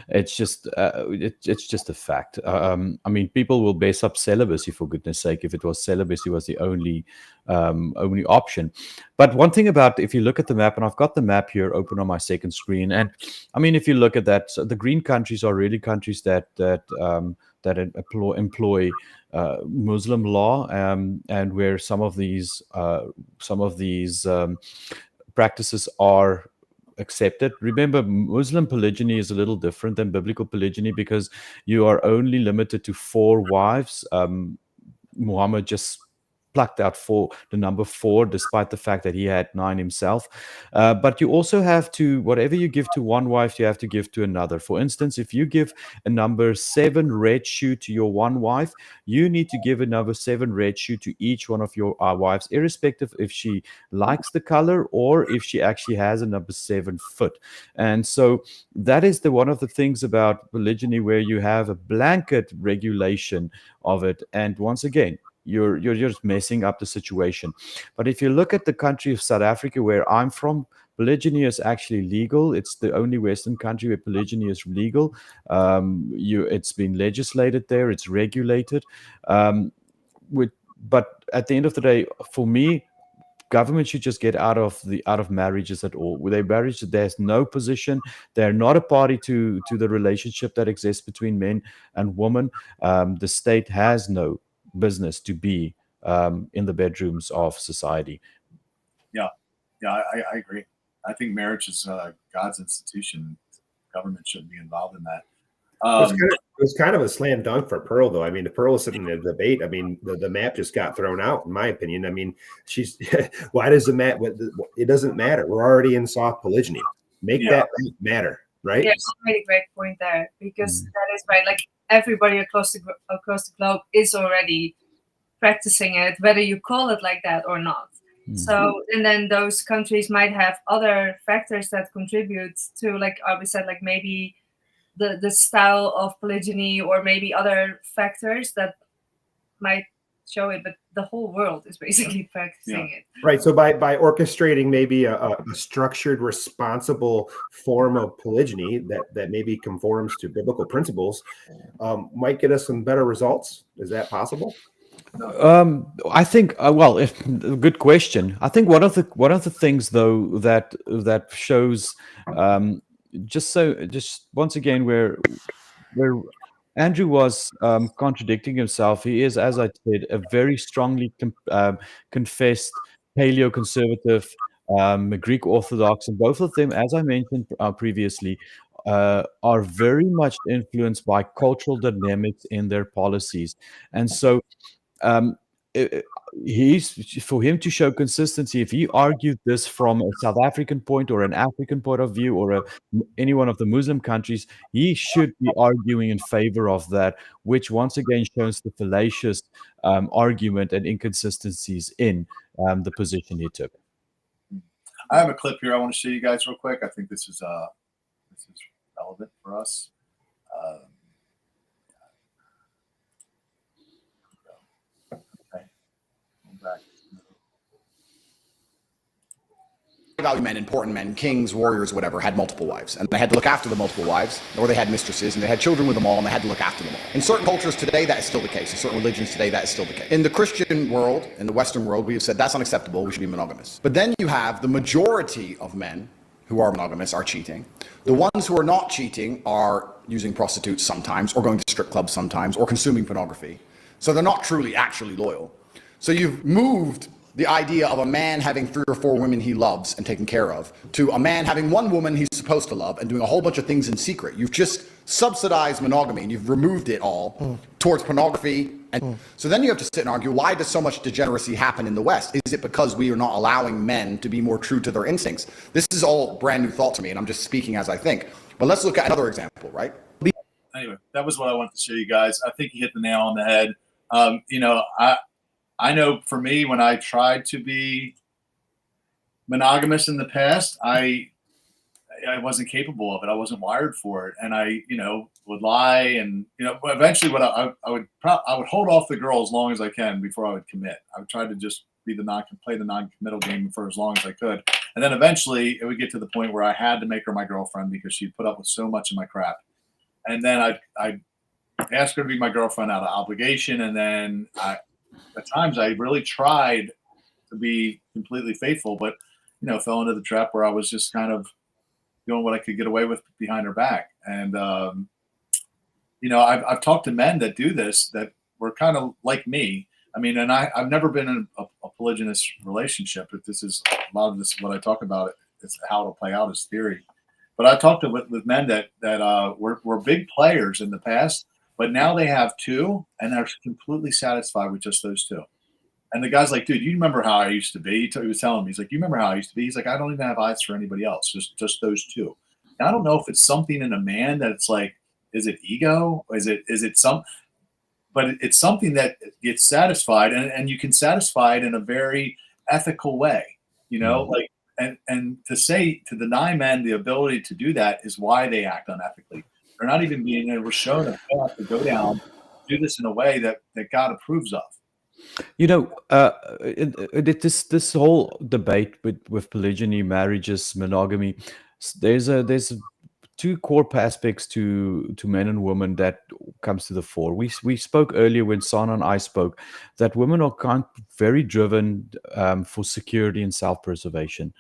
It's just a fact. I mean, people will mess up celibacy, for goodness sake, if it was celibacy was the only option. But one thing about, if you look at the map, and I've got the map here open on my second screen, and I mean, if you look at that, so the green countries are really countries that employ Muslim law, and where some of these practices are accepted. Remember, Muslim polygyny is a little different than biblical polygyny, because you are only limited to 4 wives. Muhammad just plucked out the number 4, despite the fact that he had 9 himself. But you also have to, whatever you give to one wife, you have to give to another. For instance, if you give a number 7 red shoe to your one wife, you need to give a number 7 red shoe to each one of your wives, irrespective if she likes the color or if she actually has a number 7 foot. And so that is one of the things about polygyny, where you have a blanket regulation of it. And once again, you're just messing up the situation. But if you look at the country of South Africa, where I'm from, polygyny is actually legal. It's the only Western country where polygyny is legal. It's been legislated there. It's regulated. But at the end of the day, for me, government should just get out of marriages at all. With a marriage, there's no position. They're not a party to the relationship that exists between men and women. The state has no business to be in the bedrooms of society. Yeah, I agree. I think marriage is God's institution. Government shouldn't be involved in that. It was kind of a slam dunk for Pearl, though. I mean, if Pearl was sitting in the debate, I mean, the map just got thrown out, in my opinion. I mean, why does the map? It doesn't matter. We're already in soft polygyny. Make that matter, right? Yeah, it's a really great point there, because that is right. Like everybody across the globe is already practicing it, whether you call it like that or not. So, and then those countries might have other factors that contribute to, like we said, like maybe the style of polygyny, or maybe other factors that might show it, but the whole world is basically practicing it. Right. So by orchestrating maybe a structured, responsible form of polygyny that maybe conforms to biblical principles, might get us some better results. Is that possible? I think, good question. I think one of the things, though, that shows, just once again, where Andrew was contradicting himself. He is, as I said, a very strongly confessed paleoconservative, Greek Orthodox, and both of them, as I mentioned previously, are very much influenced by cultural dynamics in their policies. And so for him to show consistency. If he argued this from a South African point or an African point of view or any one of the Muslim countries, he should be arguing in favor of that, which once again shows the fallacious argument and inconsistencies in the position he took. I have a clip here I want to show you guys real quick. I think this is relevant for us. Okay. Back. Value men, important men, kings, warriors, whatever, had multiple wives. And they had to look after the multiple wives, or they had mistresses, and they had children with them all, and they had to look after them all. In certain cultures today, that is still the case. In certain religions today, that is still the case. In the Christian world, in the Western world, we have said that's unacceptable, we should be monogamous. But then you have the majority of men who are monogamous are cheating. The ones who are not cheating are using prostitutes sometimes, or going to strip clubs sometimes, or consuming pornography. So they're not truly, actually loyal. So you've moved the idea of a man having 3 or 4 women he loves and taking care of to a man having 1 woman he's supposed to love and doing a whole bunch of things in secret. You've just subsidized monogamy and you've removed it all towards pornography. And so then you have to sit and argue, why does so much degeneracy happen in the West? Is it because we are not allowing men to be more true to their instincts? This is all brand new thought to me, and I'm just speaking as I think. But let's look at another example, right? Anyway, that was what I wanted to show you guys. I think you hit the nail on the head. I know for me, when I tried to be monogamous in the past, I wasn't capable of it. I wasn't wired for it, and I would lie, and eventually, what I would hold off the girl as long as I can before I would commit. I would try to just play the non-committal game for as long as I could, and then eventually it would get to the point where I had to make her my girlfriend because she'd put up with so much of my crap, and then I'd ask her to be my girlfriend out of obligation, and then at times I really tried to be completely faithful, but fell into the trap where I was just kind of doing what I could get away with behind her back. And I've talked to men that do this that were kind of like me. I mean, and I've never been in a polygynous relationship, but this is a lot of this what I talk about is how it'll play out as theory. But I talked with men that were big players in the past, but now they have 2 and they're completely satisfied with just those 2. And the guy's like, dude, you remember how I used to be? He was telling me, he's like, you remember how I used to be? He's like, I don't even have eyes for anybody else, just those 2. Now, I don't know if it's something in a man that it's like, is it ego? Is it but it's something that gets satisfied, and you can satisfy it in a very ethical way, like, and to deny men the ability to do that is why they act unethically. They're not even being able to show them they have to go down, do this in a way that God approves of. This whole debate with polygyny, marriages, monogamy, there's 2 core aspects to men and women that comes to the fore. We spoke earlier when Sana and I spoke that women are very driven for security and self-preservation.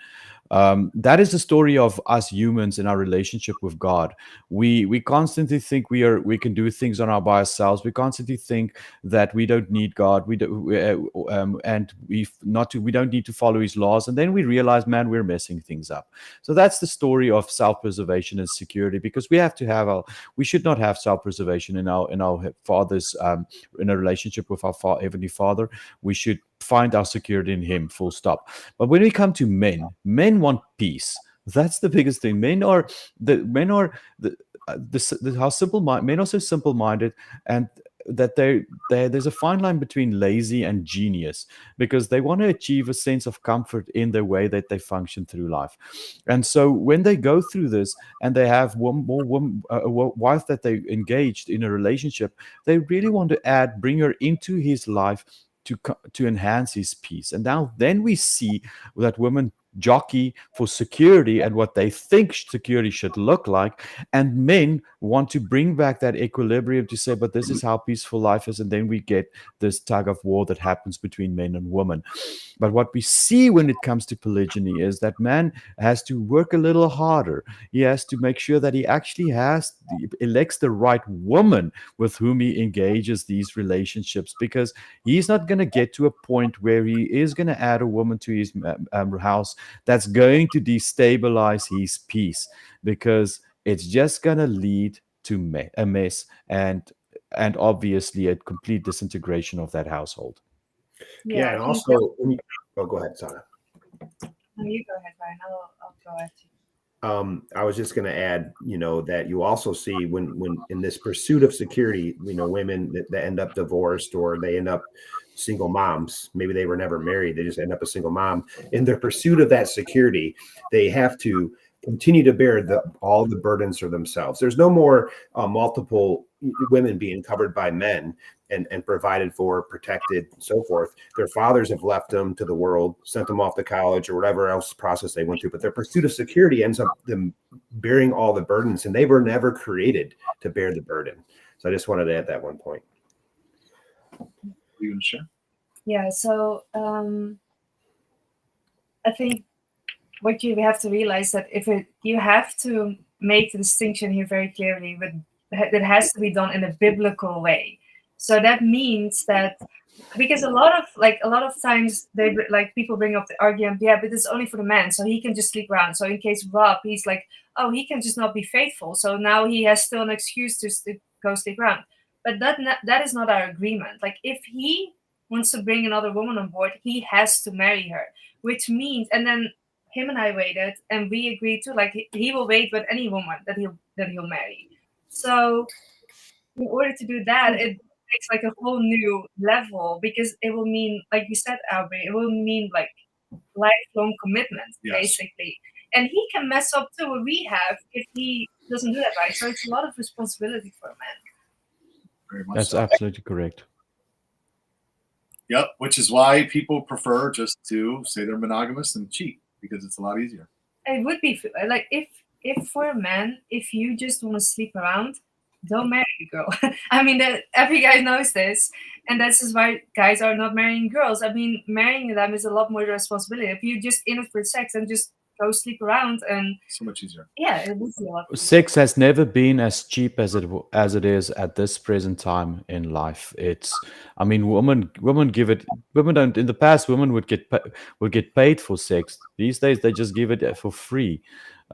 That is the story of us humans in our relationship with God. We constantly think we can do things by ourselves. We constantly think that we don't need God. We don't need to follow His laws. And then we realize, man, we're messing things up. So that's the story of self-preservation and security, because we should not have self-preservation in our fathers in a relationship with our Heavenly Father. We should find our security in Him, full stop. But when we come to men want peace. That's the biggest thing. Men are so simple-minded, and that there's a fine line between lazy and genius, because they want to achieve a sense of comfort in the way that they function through life. And so when they go through this and they have one more wife that they engaged in a relationship, they really want to bring her into his life to enhance his peace. And then we see that women jockey for security and what they think security should look like, and men want to bring back that equilibrium to say, but this is how peaceful life is. And then we get this tug of war that happens between men and women. But what we see when it comes to polygyny is that man has to work a little harder. He has to make sure that he actually elects the right woman with whom he engages these relationships, because he's not going to get to a point where he is going to add a woman to his house that's going to destabilize his peace, because it's just going to lead to a mess and obviously a complete disintegration of that household. Yeah, and I think also, oh, go ahead, Sana. no, you go ahead, Ryan. I'll go ahead. I was just going to add, that you also see when in this pursuit of security, women that end up divorced or they end up single moms, maybe they were never married, they just end up a single mom. In their pursuit of that security, they have to continue to bear all the burdens for themselves. There's no more multiple women being covered by men and provided for, protected, so forth. Their fathers have left them to the world, sent them off to college or whatever else process they went through. But their pursuit of security ends up them bearing all the burdens, and they were never created to bear the burden. So I just wanted to add that one point. You gonna share? Yeah, so I think what you have to realize that you have to make the distinction here very clearly, that has to be done in a biblical way. So that means that because a lot of times people bring up the argument, yeah, but it's only for the man, so he can just sleep around. So in case Rob, he's like, oh, he can just not be faithful, so now he has still an excuse to go sleep around. But that is not our agreement. Like if he wants to bring another woman on board, he has to marry her, which means, and then him and I waited, and we agreed to he will wait with any woman that he'll marry. So in order to do that, it takes a whole new level, because it will mean, like you said, Albert, it will mean lifelong commitment, basically. And he can mess up too, what we have, if he doesn't do that right. So it's a lot of responsibility for a man. Very much That's so. absolutely correct. Yep, which is why people prefer just to say they're monogamous and cheat, because it's a lot easier. It would be like if for a man, if you just want to sleep around, don't marry a girl. I mean, every guy knows this, and this is why guys are not marrying girls. I mean, marrying them is a lot more responsibility. If you just in it for sex and just go sleep around, and so much easier. Yeah, it would be a lot easier. Sex has never been as cheap as it is at this present time in life. I mean, women don't. In the past, women would get paid for sex. These days, they just give it for free.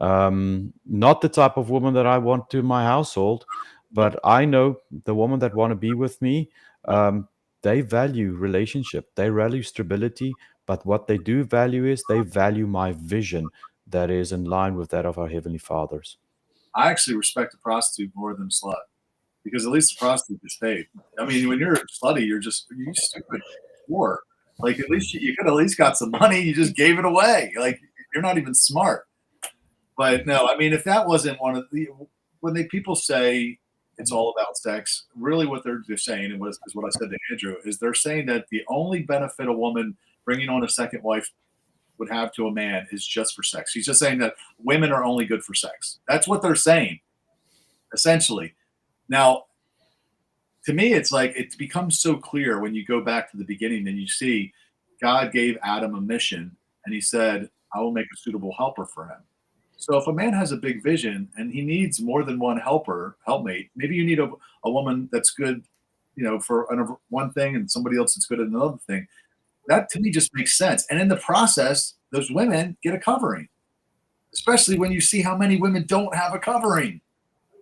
Not the type of woman that I want to my household, but I know the woman that want to be with me. They value relationship. They value stability. But what they do value is they value my vision that is in line with that of our Heavenly Fathers. I actually respect a prostitute more than a slut, because at least the prostitute is paid. I mean, when you're a slutty, you're stupid poor. Like at least you could at least got some money. You just gave it away. Like you're not even smart. But no, I mean, if that wasn't one of when people say it's all about sex, really what they're saying, and is what I said to Andrew, is they're saying that the only benefit a woman bringing on a second wife would have to a man is just for sex. He's just saying that women are only good for sex. That's what they're saying, essentially. Now, to me, it's like it becomes so clear when you go back to the beginning and you see God gave Adam a mission, and he said, I will make a suitable helper for him. So if a man has a big vision and he needs more than one helpmate, maybe you need a woman that's good, for one thing, and somebody else that's good at another thing. That to me just makes sense. And in the process, those women get a covering, especially when you see how many women don't have a covering.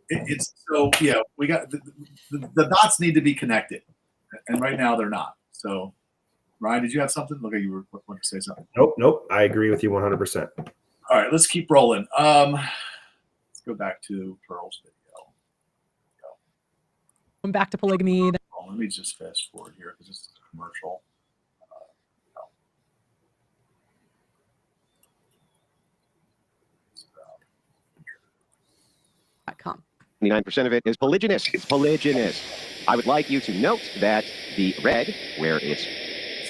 It's so, we got the dots need to be connected. And right now they're not. So, Ryan, did you have something? Look, you were wanting to say something. Nope. I agree with you 100%. All right, let's keep rolling. Let's go back to Pearl's video. Going back to polygamy. Let me just fast forward here because this is a commercial. .com. 99% of it is polygynous. It's polygynous. I would like you to note that the red, where it's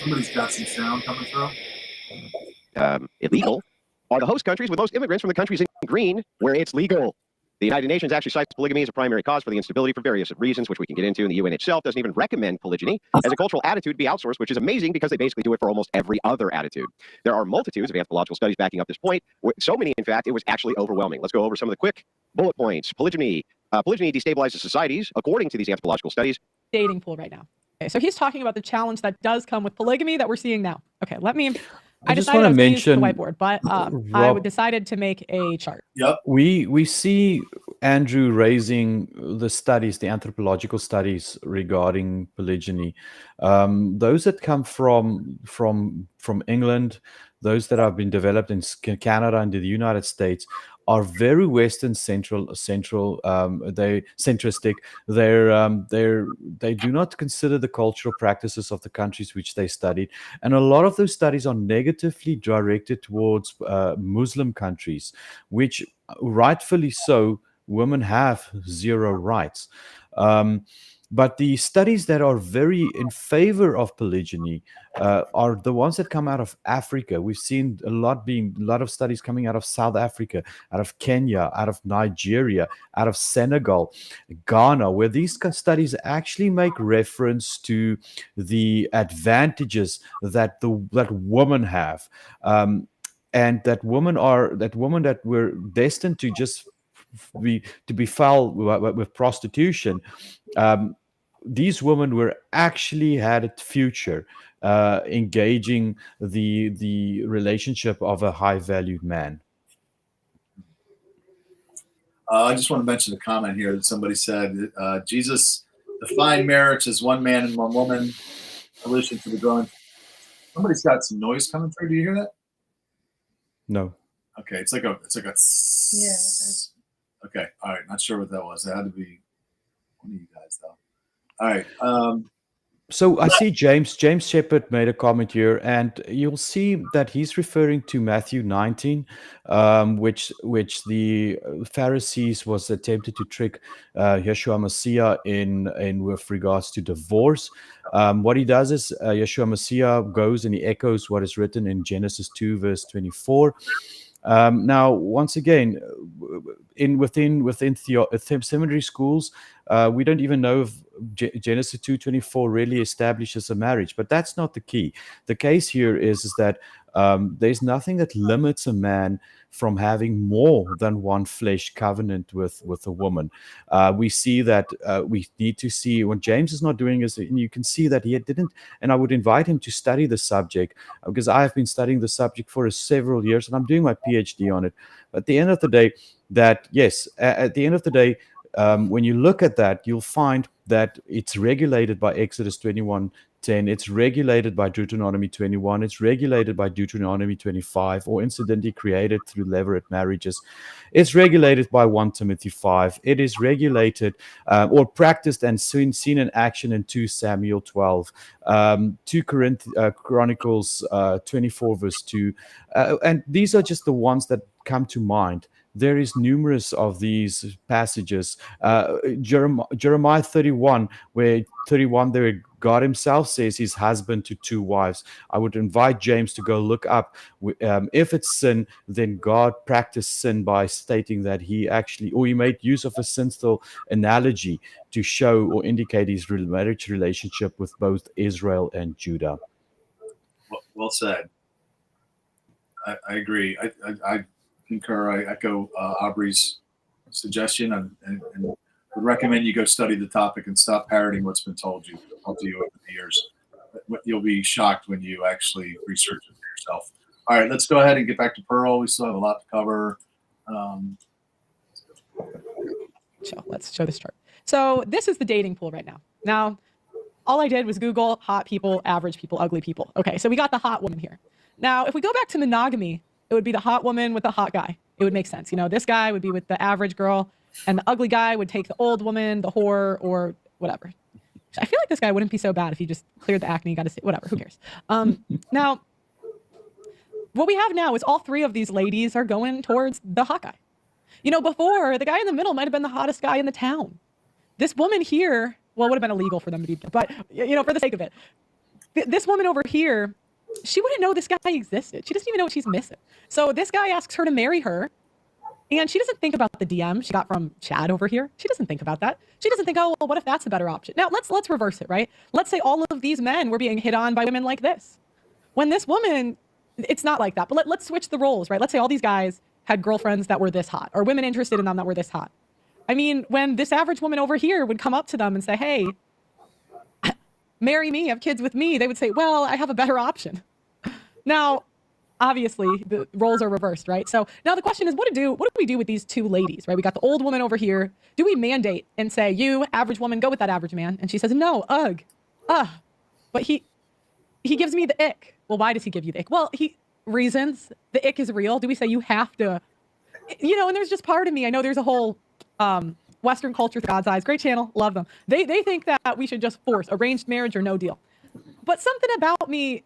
somebody's got some sound coming through. Illegal, are the host countries with most immigrants from the countries in green, where it's legal. The United Nations actually cites polygamy as a primary cause for the instability for various reasons, which we can get into. And the UN itself doesn't even recommend polygyny as a cultural attitude to be outsourced, which is amazing because they basically do it for almost every other attitude. There are multitudes of anthropological studies backing up this point. So many, in fact, it was actually overwhelming. Let's go over some of the quick bullet points. Polygyny destabilizes societies, according to these anthropological studies. Dating pool right now. Okay, so he's talking about the challenge that does come with polygamy that we're seeing now. Okay, I just decided want to I was gonna use the mention whiteboard, but I Rob, decided to make a chart. Yep. We see Andrew raising the studies, the anthropological studies regarding polygyny. Those that come from England, those that have been developed in Canada and the United States, are very Western centristic. They do not consider the cultural practices of the countries which they studied, and a lot of those studies are negatively directed towards Muslim countries, which rightfully so, women have zero rights. But the studies that are very in favor of polygyny are the ones that come out of Africa. We've seen a lot of studies coming out of South Africa, out of Kenya, out of Nigeria, out of Senegal, Ghana, where these studies actually make reference to the advantages that women have, and that women that were destined to just be foul with prostitution. These women were actually had a future engaging the relationship of a high valued man. I just want to mention a comment here that somebody said Jesus defined marriage as one man and one woman. Solution to the growing. Somebody's got some noise coming through. Do you hear that? No. Okay, it's like a. Yeah. Okay, all right. Not sure what that was. It had to be one of you guys, though. All right. So I see James Shepard made a comment here, and you'll see that he's referring to Matthew 19, which the Pharisees was attempted to trick Yeshua Messiah in with regards to divorce. What he does is Yeshua Messiah goes and he echoes what is written in Genesis 2 verse 24. Now, once again, within seminary schools, we don't even know if Genesis 2:24 really establishes a marriage, but that's not the key. The case here is that there's nothing that limits a man from having more than one flesh covenant with a woman. We see that we need to see what James is not doing is, and you can see that he didn't, and I would invite him to study the subject because I have been studying the subject for several years and I'm doing my PhD on it. But at the end of the day, when you look at that, you'll find that it's regulated by Exodus 21:10. It's regulated by Deuteronomy 21. It's regulated by Deuteronomy 25, or incidentally created through levirate marriages. It's regulated by 1 Timothy 5. It is regulated or practiced and seen in action in 2 Samuel 12, 2 Chronicles 24 verse 2. And these are just the ones that come to mind. There is numerous of these passages. Jeremiah 31, where God himself says he's husband to 2 wives. I would invite James to go look up. If it's sin, then God practiced sin by stating that he made use of a sinful analogy to show or indicate his marriage relationship with both Israel and Judah. Well said. I agree. I concur. I echo Aubrey's suggestion and would recommend you go study the topic and stop parroting what's been told you over the years. You'll be shocked when you actually research it for yourself. All right, let's go ahead and get back to Pearl. We still have a lot to cover. So let's show this chart. So this is the dating pool right now. Now, all I did was Google hot people, average people, ugly people. Okay, so we got the hot woman here. Now, if we go back to monogamy, it would be the hot woman with the hot guy. It would make sense. This guy would be with the average girl, and the ugly guy would take the old woman, the whore, or whatever. I feel like this guy wouldn't be so bad if he just cleared the acne, got to say, whatever, who cares? Now, what we have now is all 3 of these ladies are going towards the hot guy. Before, the guy in the middle might have been the hottest guy in the town. This woman here, well, it would have been illegal for them to be, but, for the sake of it, this woman over here, she wouldn't know this guy existed. She doesn't even know what she's missing. So this guy asks her to marry her, and she doesn't think about the DM she got from Chad over here. She doesn't think about that. She doesn't think, oh, well, what if that's a better option? Now, let's reverse it, right? Let's say all of these men were being hit on by women like this. When this woman, it's not like that, but let's switch the roles, right? Let's say all these guys had girlfriends that were this hot, or women interested in them that were this hot. I mean, when this average woman over here would come up to them and say, hey, marry me, have kids with me, they would say, well, I have a better option. Now, obviously the roles are reversed, right? So now the question is, what do we do with these two ladies, right? We got the old woman over here. Do we mandate and say, you average woman, go with that average man? And she says, no, ugh, but he gives me the ick. Well, why does he give you the ick? Well, reasons. The ick is real. Do we say you have to, and there's just part of me, I know there's a whole Western culture, God's eyes, great channel, love them. They think that we should just force arranged marriage or no deal. But something about me,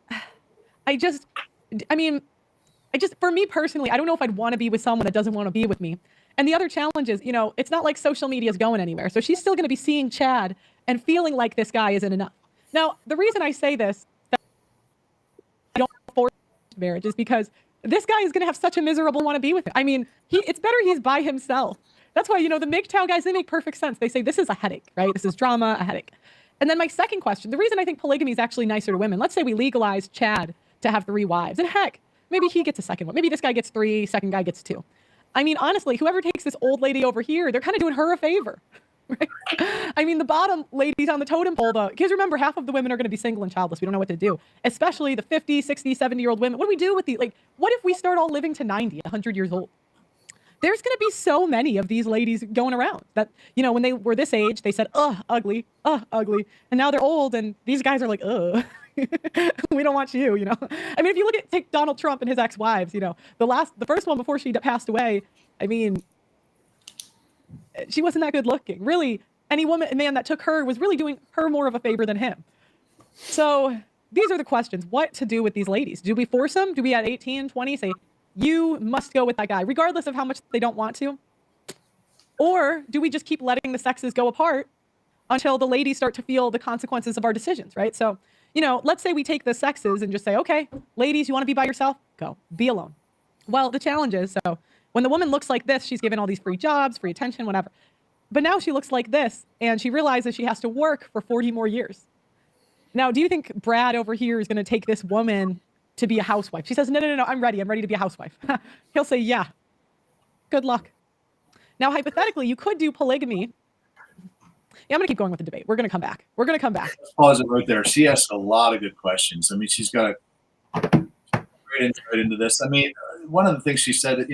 for me personally, I don't know if I'd want to be with someone that doesn't want to be with me. And the other challenge is, it's not like social media is going anywhere. So she's still going to be seeing Chad and feeling like this guy isn't enough. Now, the reason I say this, that I don't force marriage, is because this guy is going to have such a miserable want to be with him. I mean, it's better he's by himself. That's why, the MGTOW guys, they make perfect sense. They say this is a headache, right? This is drama, a headache. And then my second question, the reason I think polygamy is actually nicer to women, let's say we legalize Chad to have 3 wives. And heck, maybe he gets a second one. Maybe this guy gets 3, second guy gets 2. I mean, honestly, whoever takes this old lady over here, they're kind of doing her a favor. Right? I mean, the bottom ladies on the totem pole, though, because remember, half of the women are going to be single and childless. We don't know what to do, especially the 50, 60, 70-year-old women. What do we do with these? Like, what if we start all living to 90, 100 years old? There's going to be so many of these ladies going around that, when they were this age, they said, ugly. And now they're old and these guys are like, we don't want you, I mean, if you take Donald Trump and his ex-wives, the first one before she passed away, I mean, she wasn't that good looking. Really, any man that took her was really doing her more of a favor than him. So these are the questions. What to do with these ladies? Do we force them? Do we at 18, 20 say, you must go with that guy, regardless of how much they don't want to? Or do we just keep letting the sexes go apart until the ladies start to feel the consequences of our decisions, right? So, let's say we take the sexes and just say, okay, ladies, you want to be by yourself? Go. Be alone. Well, the challenge is, so when the woman looks like this, she's given all these free jobs, free attention, whatever. But now she looks like this, and she realizes she has to work for 40 more years. Now, do you think Brad over here is going to take this woman to be a housewife? She says, no, I'm ready to be a housewife. He'll say, yeah, good luck. Now, hypothetically, you could do polygamy. Yeah, I'm going to keep going with the debate. We're going to come back. Let's pause it right there. She asked a lot of good questions. I mean, she's got a great insight into this. I mean, one of the things she said,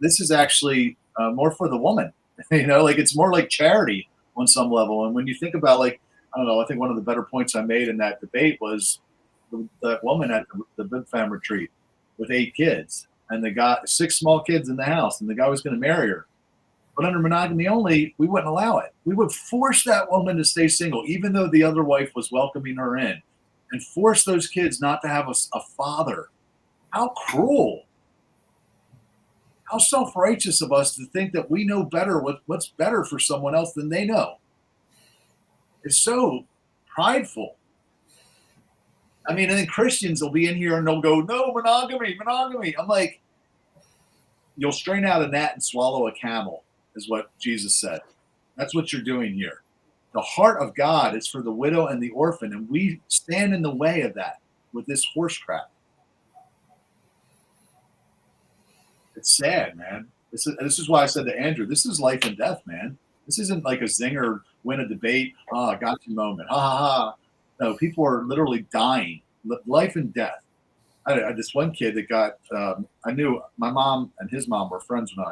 this is actually more for the woman. It's more like charity on some level. And when you think about, I don't know, I think one of the better points I made in that debate was that woman at the Big Fam retreat with 8 kids, and they got 6 small kids in the house, and the guy was going to marry her. But under monogamy only, we wouldn't allow it. We would force that woman to stay single, even though the other wife was welcoming her in, and force those kids not to have a father. How cruel. How self-righteous of us to think that we know better what's better for someone else than they know. It's so prideful. I mean, and then Christians will be in here and they'll go, no, monogamy. I'm like, you'll strain out a gnat and swallow a camel, is what Jesus said. That's what you're doing here. The heart of God is for the widow and the orphan, and we stand in the way of that with this horse crap. It's sad, man. This is why I said to Andrew, this is life and death, man. This isn't like a zinger, win a debate, got you moment, ha ha ha. No, people are literally dying, life and death. I had this one kid that got, I knew my mom and his mom were friends when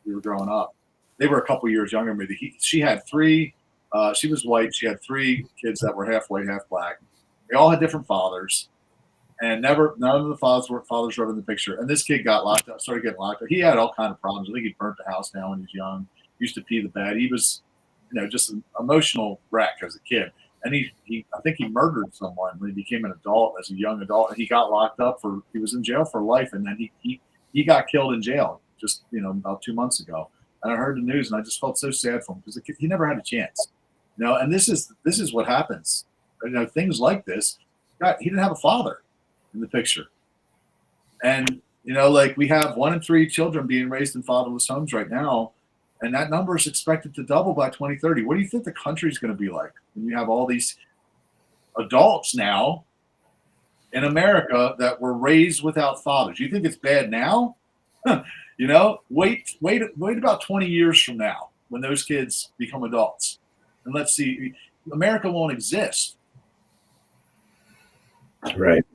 we were growing up. They were a couple years younger than me. She had 3, she was white. She had 3 kids that were half white, half black. They all had different fathers. And none of the fathers were in the picture. And this kid started getting locked up. He had all kind of problems. I think he burnt the house down when he was young. Used to pee the bed. He was, just an emotional wreck as a kid. And I think he murdered someone when he became an adult, as a young adult. And he got locked up he was in jail for life. And then he got killed in jail just, about 2 months ago. And I heard the news and I just felt so sad for him because he never had a chance, and this is what happens. Things like this. God, he didn't have a father in the picture. And, we have 1 in 3 children being raised in fatherless homes right now. And that number is expected to double by 2030. What do you think the country is going to be like when you have all these adults now in America that were raised without fathers? You think it's bad now? Wait about 20 years from now when those kids become adults. And let's see, America won't exist. Right.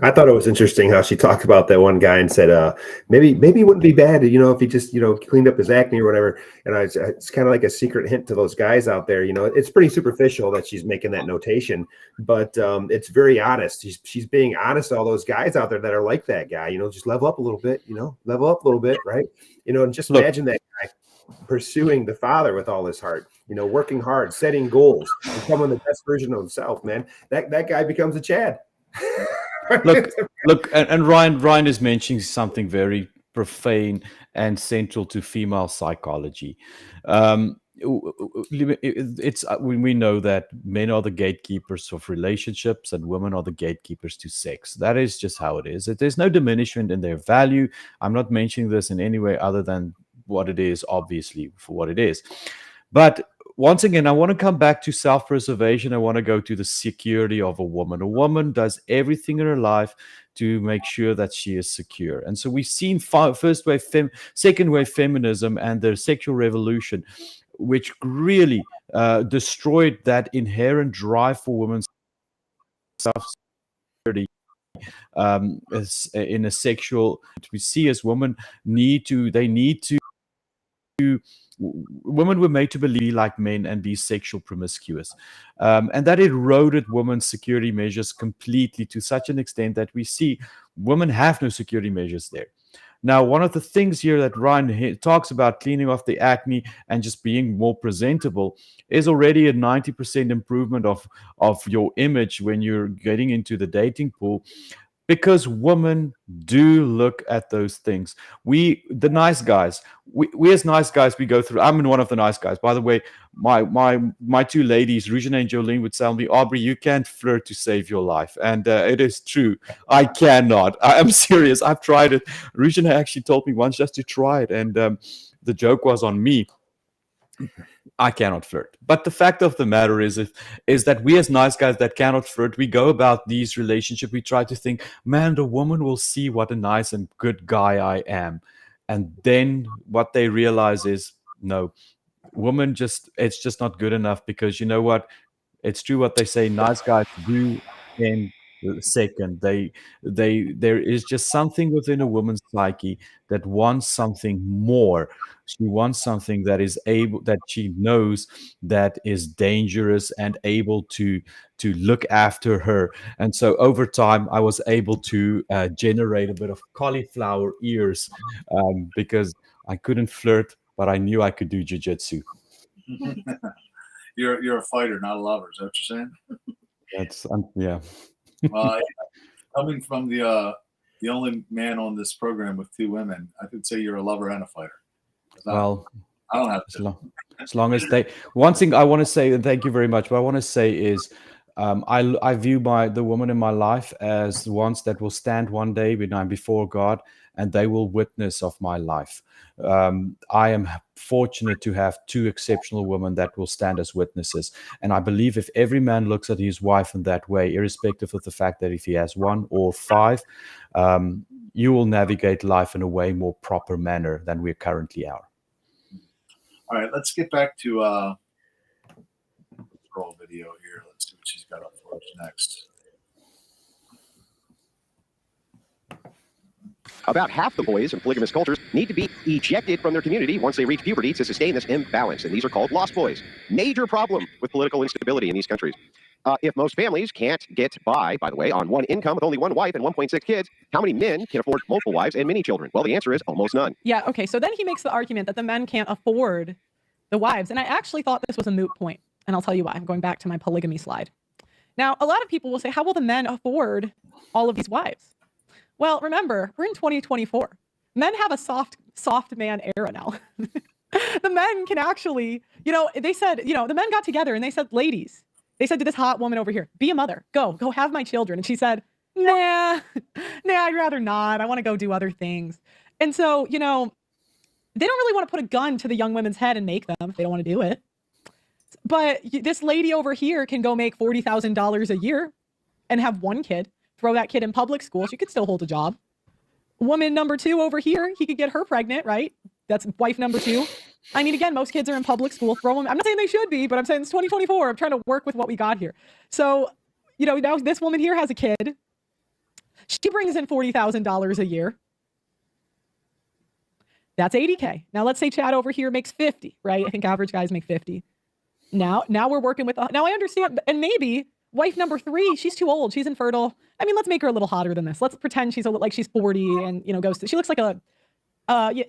I thought it was interesting how she talked about that one guy and said, maybe it wouldn't be bad, if he just, cleaned up his acne or whatever. And it's kind of like a secret hint to those guys out there. It's pretty superficial that she's making that notation, but it's very honest. She's being honest to all those guys out there that are like that guy. Just level up a little bit. Level up a little bit, right? And just imagine that guy pursuing the Father with all his heart. Working hard, setting goals, becoming the best version of himself. Man, that guy becomes a Chad. Look, and Ryan is mentioning something very profane and central to female psychology. It's we know that men are the gatekeepers of relationships and women are the gatekeepers to sex. That is just how it is. There's no diminishment in their value. I'm not mentioning this in any way other than what it is, obviously, for what it is. But once again, I want to come back to self-preservation. I want to go to the security of a woman. A woman does everything in her life to make sure that she is secure. And so we've seen first wave, second wave feminism and the sexual revolution, which really destroyed that inherent drive for women's self-security. In a sexual, we see as women women were made to believe like men and be sexual promiscuous. And that eroded women's security measures completely to such an extent that we see women have no security measures there. Now, one of the things here that Ryan talks about, cleaning off the acne and just being more presentable, is already a 90% improvement of your image when you're getting into the dating pool. Because women do look at those things. We as nice guys, we go through. I'm one of the nice guys. By the way, my two ladies, Regina and Jolene, would tell me, Aubrey, you can't flirt to save your life. And it is true. I cannot. I am serious. I've tried it. Regina actually told me once just to try it. And the joke was on me. I cannot flirt. But the fact of the matter is that we as nice guys that cannot flirt, we go about these relationships, we try to think, man, the woman will see what a nice and good guy I am. And then what they realize is, no, women it's just not good enough, because you know what? It's true what they say, nice guys do end second. There is just something within a woman's psyche that wants something more. She wants something that she knows that is dangerous and able to look after her. And so over time, I was able to generate a bit of cauliflower ears because I couldn't flirt, but I knew I could do jiu-jitsu. You're a fighter, not a lover. Is that what you're saying? That's yeah. Well, coming from the only man on this program with two women, I could say you're a lover and a fighter. Well, I don't have to. As long as they. One thing I want to say, and thank you very much. What I want to say is, I view the woman in my life as the ones that will stand one day when I'm before God, and they will witness of my life. I am fortunate to have two exceptional women that will stand as witnesses. And I believe if every man looks at his wife in that way, irrespective of the fact that if he has one or five, you will navigate life in a way more proper manner than we currently are. All right, let's get back to scroll video here. Let's see what she's got up for us next. About half the boys in polygamous cultures need to be ejected from their community once they reach puberty to sustain this imbalance, and these are called lost boys. Major problem with political instability in these countries. If most families can't get by the way, on one income with only one wife and 1.6 kids, how many men can afford multiple wives and many children? Well, the answer is almost none. Yeah, okay, so then he makes the argument that the men can't afford the wives, and I actually thought this was a moot point, and I'll tell you why. I'm going back to my polygamy slide. Now, a lot of people will say, how will the men afford all of these wives? Well, remember, we're in 2024. Men have a soft man era now. The men can actually, they said, the men got together and they said, ladies, they said to this hot woman over here, be a mother, go have my children. And she said, nah, I'd rather not. I want to go do other things. And so, they don't really want to put a gun to the young women's head and make them if they don't want to do it. But this lady over here can go make $40,000 a year and have one kid, throw that kid in public school. She could still hold a job. Woman number two over here, he could get her pregnant, right? That's wife number two. I mean, again, most kids are in public school. Throw them. I'm not saying they should be, but I'm saying it's 2024. I'm trying to work with what we got here. So, now this woman here has a kid. She brings in $40,000 a year. That's 80K. Now let's say Chad over here makes 50, right? I think average guys make 50. Now we're working with, now I understand, and maybe wife number 3, she's too old. She's infertile. I mean, let's make her a little hotter than this. Let's pretend she's like she's 40 and, you know, she looks like a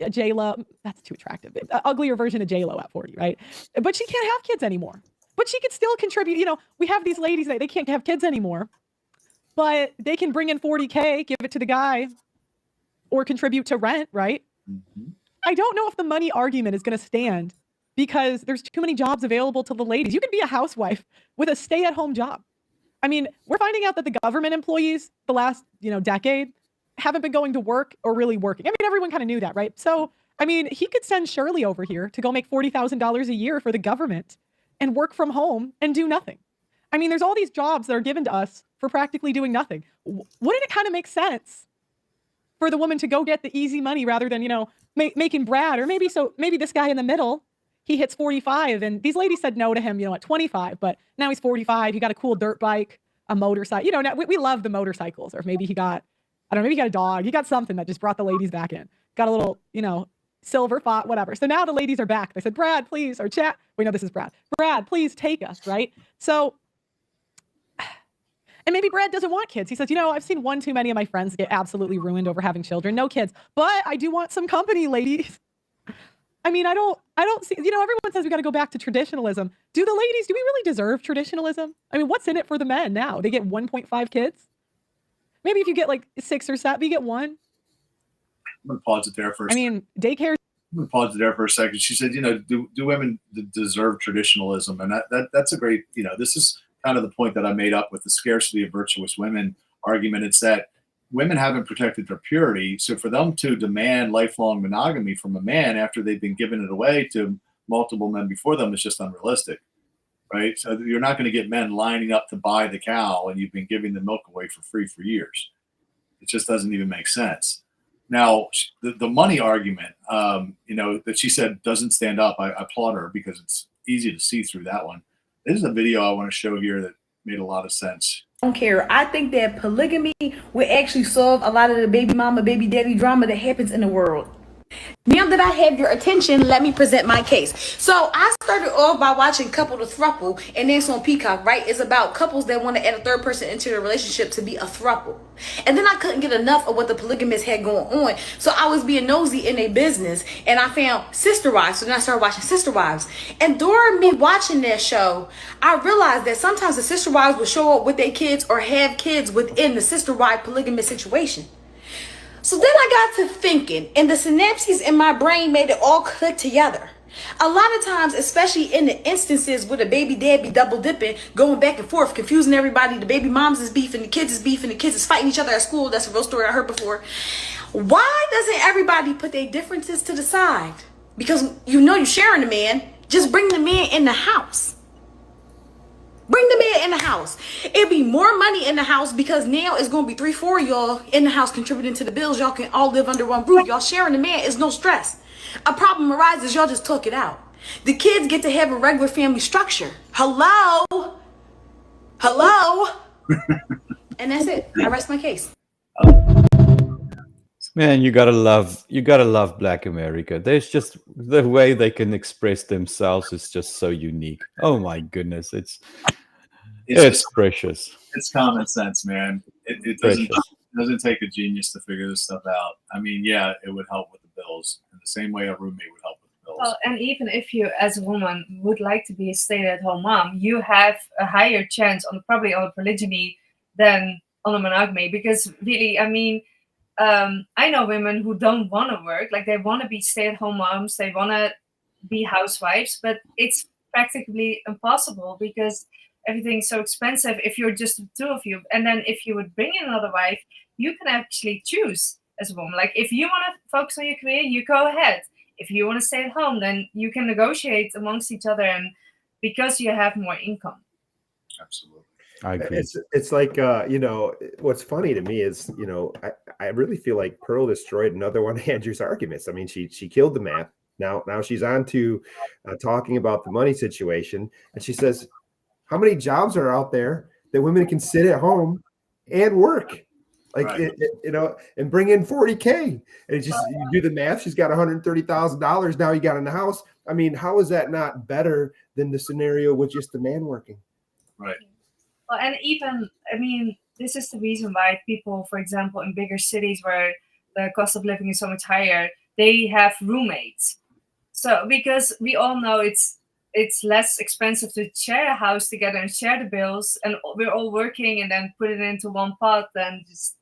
J-Lo. That's too attractive. An uglier version of J-Lo at 40, right? But she can't have kids anymore. But she could still contribute. You know, we have these ladies that they can't have kids anymore, but they can bring in 40K, give it to the guy, or contribute to rent, right? Mm-hmm. I don't know if the money argument is going to stand because there's too many jobs available to the ladies. You can be a housewife with a stay-at-home job. I mean, we're finding out that the government employees the last, decade haven't been going to work or really working. I mean, everyone kind of knew that, right? So, I mean, he could send Shirley over here to go make $40,000 a year for the government and work from home and do nothing. I mean, there's all these jobs that are given to us for practically doing nothing. Wouldn't it kind of make sense for the woman to go get the easy money rather than, making Brad, or maybe this guy in the middle, he hits 45 and these ladies said no to him, at 25, but now he's 45. He got a cool dirt bike, a motorcycle, now we love the motorcycles, or maybe he got, maybe he got a dog. He got something that just brought the ladies back in. Got a little, silver fought, whatever. So now the ladies are back. They said, Brad, please, or chat. We know this is Brad. Brad, please take us, right? So, and maybe Brad doesn't want kids. He says, I've seen one too many of my friends get absolutely ruined over having children. No kids, but I do want some company, ladies. I mean, I don't see, everyone says we got to go back to traditionalism. Do we really deserve traditionalism? I mean, what's in it for the men now? They get 1.5 kids. Maybe if you get like 6 or 7, you get 1. I'm going to pause it there for a I mean, daycare. I'm going to pause it there for a second. She said, do women deserve traditionalism? And that's a great, this is kind of the point that I made up with the scarcity of virtuous women argument. It's that women haven't protected their purity. So for them to demand lifelong monogamy from a man after they've been giving it away to multiple men before them is just unrealistic, right? So you're not going to get men lining up to buy the cow and you've been giving the milk away for free for years. It just doesn't even make sense. Now, the money argument, that she said doesn't stand up, I applaud her because it's easy to see through that one. This is a video I want to show here that made a lot of sense. I don't care. I think that polygamy will actually solve a lot of the baby mama, baby daddy drama that happens in the world. Now that I have your attention, let me present my case. So I started off by watching Couple to Thruple, and that's on Peacock, right? It's about couples that want to add a third person into their relationship to be a thruple. And then I couldn't get enough of what the polygamists had going on. So I was being nosy in their business, and I found Sister Wives. So then I started watching Sister Wives. And during me watching that show, I realized that sometimes the Sister Wives would show up with their kids or have kids within the Sister Wife polygamous situation. So then I got to thinking, and the synapses in my brain made it all click together. A lot of times, especially in the instances where the baby dad be double dipping, going back and forth, confusing everybody, the baby moms is beefing, the kids is beefing, the kids is fighting each other at school. That's a real story I heard before. Why doesn't everybody put their differences to the side? Because you're sharing a man, just bring the man in the house. Bring the man in the house. It'd be more money in the house because now it's going to be 3-4 of y'all in the house contributing to the bills. Y'all can all live under one roof. Y'all sharing the man is no stress. A problem arises, y'all just talk it out. The kids get to have a regular family structure. Hello? And that's it. I rest my case. Man, you gotta love Black America. There's just the way they can express themselves is just so unique. Oh my goodness, it's precious. It's common sense, man. It doesn't take a genius to figure this stuff out. I mean, yeah, it would help with the bills in the same way a roommate would help with the bills. Well, and even if you, as a woman, would like to be a stay-at-home mom, you have a higher chance probably on a polygyny than on a monogamy, because really, I mean, I know women who don't want to work, like they want to be stay-at-home moms, they want to be housewives, but it's practically impossible because everything's so expensive if you're just the two of you. And then if you would bring in another wife, you can actually choose as a woman. Like if you want to focus on your career, you go ahead. If you want to stay at home, then you can negotiate amongst each other, and because you have more income. Absolutely. I agree. It's like what's funny to me is I really feel like Pearl destroyed another one of Andrew's arguments. I mean, she killed the math. Now she's on to talking about the money situation, and she says, how many jobs are out there that women can sit at home and work? Like, Right. and bring in 40K. And it's just, you do the math. She's got $130,000 now you got in the house. I mean, how is that not better than the scenario with just the man working? Right. Well, and even, I mean, this is the reason why people, for example, in bigger cities where the cost of living is so much higher, they have roommates. So because we all know it's less expensive to share a house together and share the bills, and we're all working and then put it into one pot, then just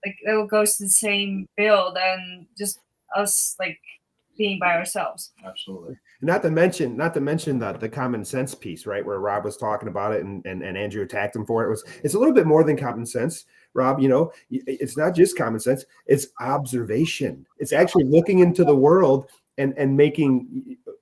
like it all goes to the same bill than just us like being by ourselves. Absolutely. Not to mention the common sense piece, right? Where Rob was talking about it and Andrew attacked him for it. It's a little bit more than common sense, Rob. It's not just common sense, it's observation. It's actually looking into the world and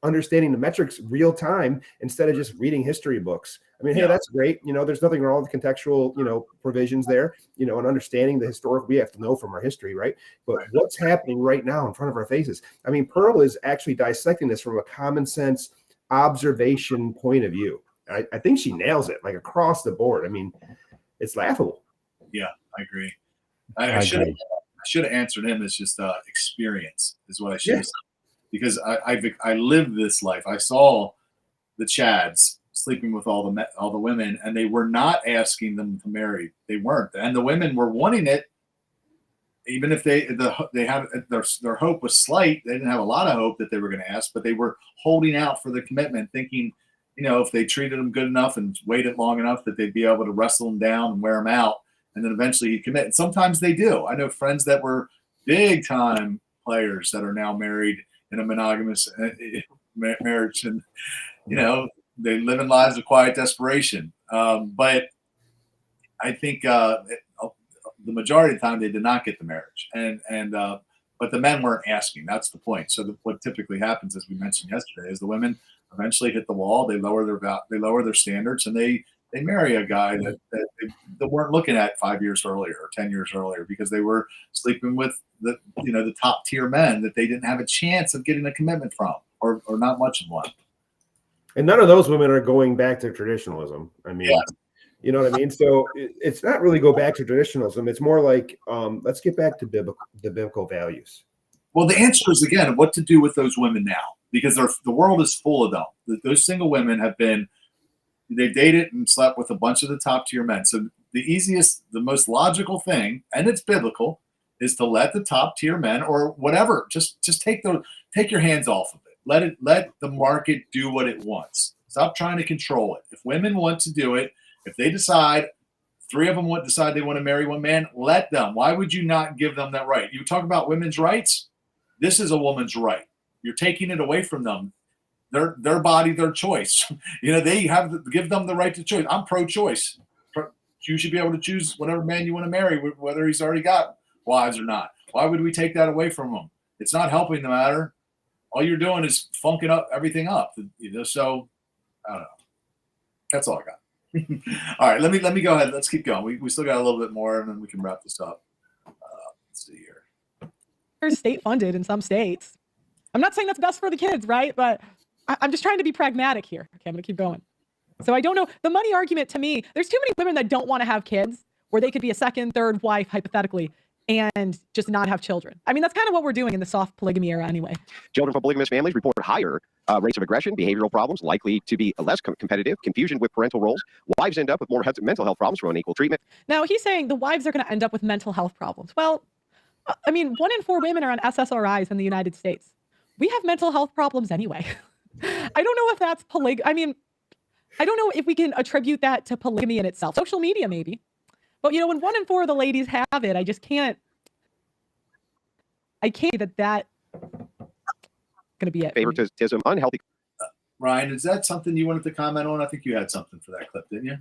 understanding the metrics real time instead of just reading history books. I mean, hey, that's great. There's nothing wrong with contextual, provisions there, and understanding the historical, we have to know from our history, right? But what's happening right now in front of our faces? I mean, Pearl is actually dissecting this from a common sense observation point of view. I think she nails it, like across the board. I mean, it's laughable. Yeah, I agree. I should have answered him as just experience is what I should have said. Because I lived this life. I saw the Chads sleeping with all the women, and they were not asking them to marry. They weren't, and the women were wanting it, even if they had their hope was slight. They didn't have a lot of hope that they were going to ask, but they were holding out for the commitment, thinking, if they treated them good enough and waited long enough, that they'd be able to wrestle them down and wear them out, and then eventually he'd commit. And sometimes they do. I know friends that were big time players that are now married in a monogamous marriage, and they live in lives of quiet desperation. But I think the majority of the time they did not get the marriage, but the men weren't asking. That's the point. So what typically happens, as we mentioned yesterday, is the women eventually hit the wall. They lower their standards, and they marry a guy that they weren't looking at 5 years earlier or 10 years earlier, because they were sleeping with the top tier men that they didn't have a chance of getting a commitment from, or not much of one. And none of those women are going back to traditionalism. I mean, you know what I mean? So it's not really go back to traditionalism. It's more like, let's get back to the biblical values. Well, the answer is, again, what to do with those women now, because the world is full of them. Those single women they dated and slept with a bunch of the top tier men. So the most logical thing, and it's biblical, is to let the top tier men or whatever, just take your hands off of it. Let the market do what it wants. Stop trying to control it. If women want to do it, if they decide, 3 of them decide they want to marry one man, let them. Why would you not give them that right? You talk about women's rights. This is a woman's right. You're taking it away from them. Their body, their choice. They give them the right to choose. I'm pro-choice. You should be able to choose whatever man you want to marry, whether he's already got wives or not. Why would we take that away from them? It's not helping the matter. All you're doing is funking up everything up. So I don't know. That's all I got. All right, let me go ahead. Let's keep going. We still got a little bit more, and then we can wrap this up. Let's see here. They're state funded in some states. I'm not saying that's best for the kids, right? But I'm just trying to be pragmatic here. Okay, I'm gonna keep going. So I don't know. The money argument, to me, there's too many women that don't want to have kids, where they could be a second, third wife, hypothetically, and just not have children. I mean, that's kind of what we're doing in the soft polygamy era anyway. Children from polygamous families report higher rates of aggression, behavioral problems, likely to be less competitive, confusion with parental roles. Wives end up with more mental health problems from unequal treatment. Now, he's saying the wives are going to end up with mental health problems. Well, I mean, 1 in 4 women are on SSRIs in the United States. We have mental health problems anyway. I don't know if that's I mean, I don't know if we can attribute that to polygamy in itself. Social media, maybe. But, when 1 in 4 of the ladies have it, I can't that's going to be it. Favoritism, unhealthy. Ryan, is that something you wanted to comment on? I think you had something for that clip, didn't you?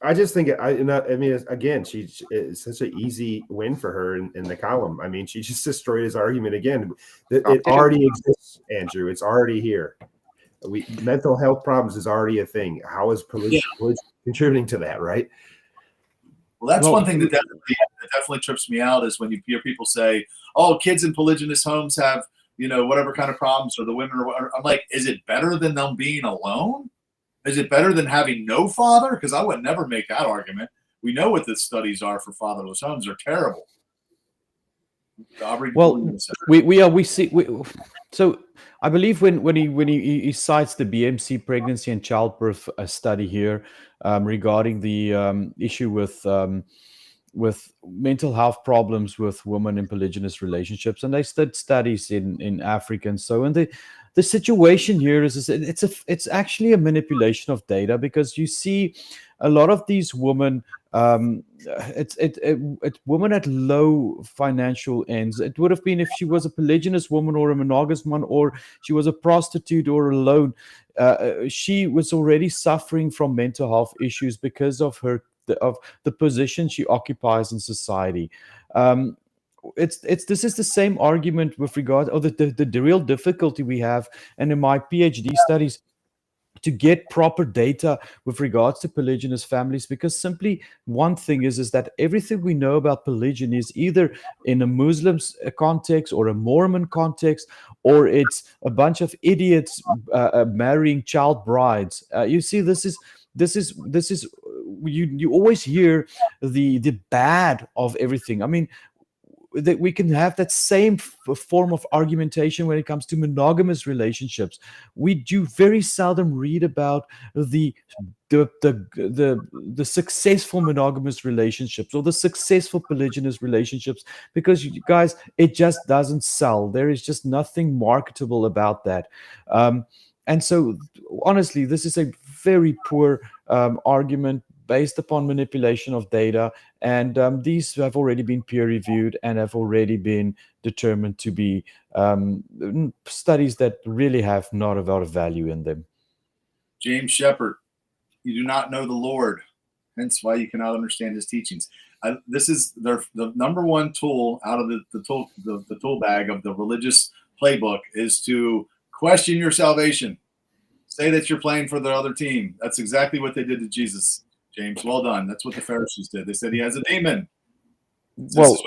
I just think again, it's such an easy win for her in the column. I mean, she just destroyed his argument again. It already exists, Andrew. It's already here. Mental health problems is already a thing. How is polygamy contributing to that, right? Well, that's one thing that definitely trips me out, is when you hear people say, "Oh, kids in polygynous homes have, whatever kind of problems, or the women or whatever." I'm like, is it better than them being alone? Is it better than having no father? Because I would never make that argument. We know what the studies are for fatherless homes. They're terrible. Aubrey, Well, so I believe when he cites the BMC pregnancy and childbirth study here regarding the issue with mental health problems with women in polygynous relationships, and they did studies in Africa and so. And the situation here is it's actually a manipulation of data, because you see a lot of these women. It's women at low financial ends. It would have been if she was a polygynous woman or a monogamous one, or she was a prostitute or alone. She was already suffering from mental health issues because of the position she occupies in society. This is the same argument with regard, or the real difficulty we have, and in my PhD studies, to get proper data with regards to polygynous families, because simply one thing is that everything we know about polygyny is either in a Muslim context or a Mormon context, or it's a bunch of idiots marrying child brides. You see, this is you always hear the bad of everything. I mean, that we can have that same form of argumentation when it comes to monogamous relationships. We do very seldom read about the successful monogamous relationships or the successful polygynous relationships, because you guys, it just doesn't sell. There is just nothing marketable about that. And so, honestly, this is a very poor argument based upon manipulation of data, and these have already been peer-reviewed and have already been determined to be studies that really have not a lot of value in them. James Shepard, you do not know the Lord, hence why you cannot understand his teachings. This is the number one tool out of the tool bag of the religious playbook, is to question your salvation. Say that you're playing for the other team. That's exactly what they did to Jesus. James, well done. That's what the Pharisees did. They said he has a demon. This is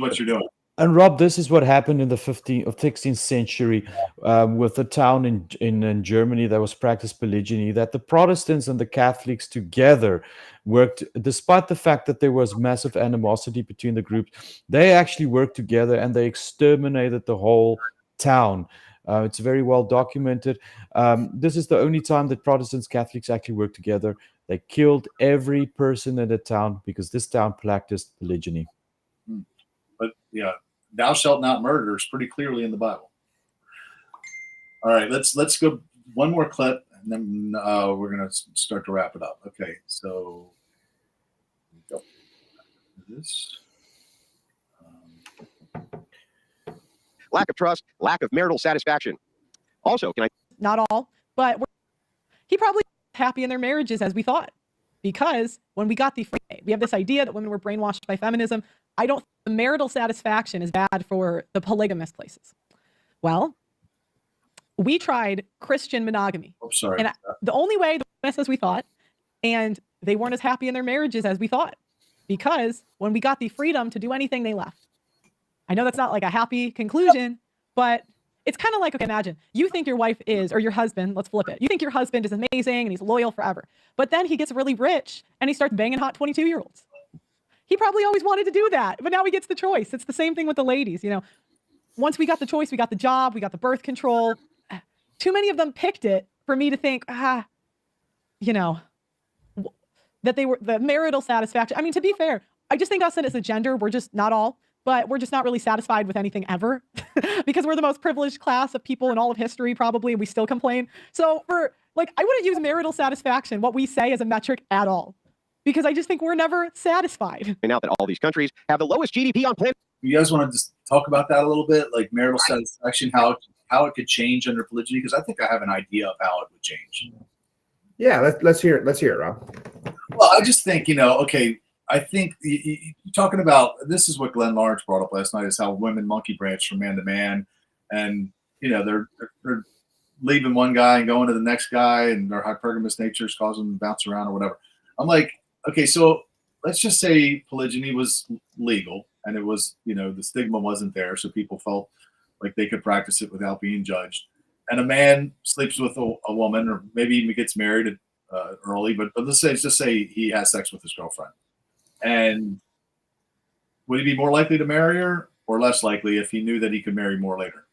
what you're doing. And Rob, this is what happened in the 15th or 16th century with a town in Germany that was practiced polygyny, that the Protestants and the Catholics together worked, despite the fact that there was massive animosity between the groups, they actually worked together and they exterminated the whole town. It's very well documented. This is the only time that Protestants, Catholics actually worked together. They killed every person in the town because this town practiced polygyny. But yeah, thou shalt not murder is pretty clearly in the Bible. All right, let's go one more clip, and then we're going to start to wrap it up. Okay, so go. This. Lack of trust, lack of marital satisfaction. Also, can I? Not all, but he probably happy in their marriages as we thought, because when we got we have this idea that women were brainwashed by feminism. I don't think the marital satisfaction is bad for the polygamous places. Well, we tried Christian monogamy. Oh, sorry. And the only way they went as we thought, and they weren't as happy in their marriages as we thought, because when we got the freedom to do anything, they left. I know that's not like a happy conclusion, but it's kind of like, okay, imagine you think your wife is, or your husband, let's flip it. You think your husband is amazing and he's loyal forever, but then he gets really rich and he starts banging hot 22-year-olds. He probably always wanted to do that, but now he gets the choice. It's the same thing with the ladies. You know, once we got the choice, we got the job, we got the birth control. Too many of them picked it for me to think, you know, that they were the marital satisfaction. I mean, to be fair, I just think us as a gender, we're just not all, but we're just not really satisfied with anything ever because we're the most privileged class of people in all of history, probably, and we still complain. So I wouldn't use marital satisfaction, what we say, as a metric at all, because I just think we're never satisfied. And now that all these countries have the lowest GDP on planet. You guys want to just talk about that a little bit, like marital satisfaction, how it could change under polygyny? Because I think I have an idea of how it would change. Yeah, let's hear it. Let's hear it, Rob. Well, I just think, okay, I think you're talking about, this is what Glenn Lawrence brought up last night, is how women monkey branch from man to man, and they're leaving one guy and going to the next guy, and their hypergamous natures cause them to bounce around or whatever. I'm like, okay, so let's just say polygyny was legal, and it was, the stigma wasn't there, so people felt like they could practice it without being judged. And a man sleeps with a woman, or maybe even gets married early, but let's just say he has sex with his girlfriend. And would he be more likely to marry her or less likely if he knew that he could marry more later?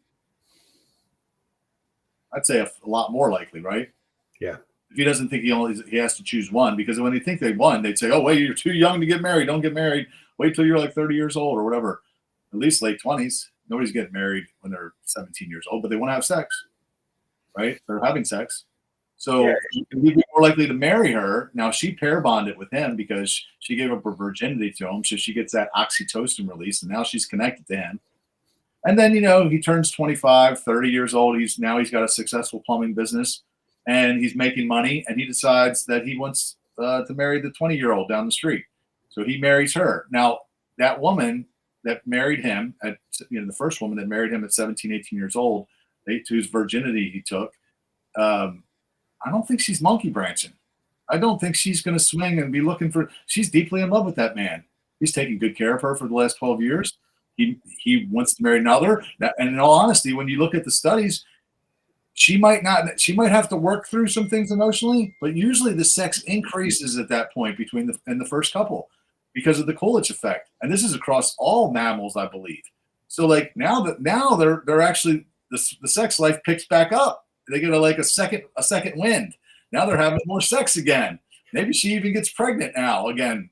I'd say a lot more likely, right? Yeah. If he doesn't think he has to choose one, because when they think they won, they'd say, "Oh, wait, you're too young to get married. Don't get married. Wait till you're like 30 years old or whatever." At least late 20s. Nobody's getting married when they're 17 years old, but they want to have sex, right? They're having sex. So he'd be more likely to marry her. Now, she pair bonded with him because she gave up her virginity to him. So she gets that oxytocin release, and now she's connected to him. And then, he turns 25, 30 years old. He's got a successful plumbing business and he's making money, and he decides that he wants to marry the 20-year-old down the street. So he marries her. Now, that woman that married him the first woman that married him at 17, 18 years old, whose virginity he took, I don't think she's monkey branching. I don't think she's going to swing and be looking she's deeply in love with that man. He's taking good care of her for the last 12 years. He wants to marry another. And in all honesty, when you look at the studies, she might have to work through some things emotionally, but usually the sex increases at that point between the first couple because of the Coolidge effect. And this is across all mammals, I believe. So like now they're actually the sex life picks back up. They get a second wind. Now they're having more sex again. Maybe she even gets pregnant now again.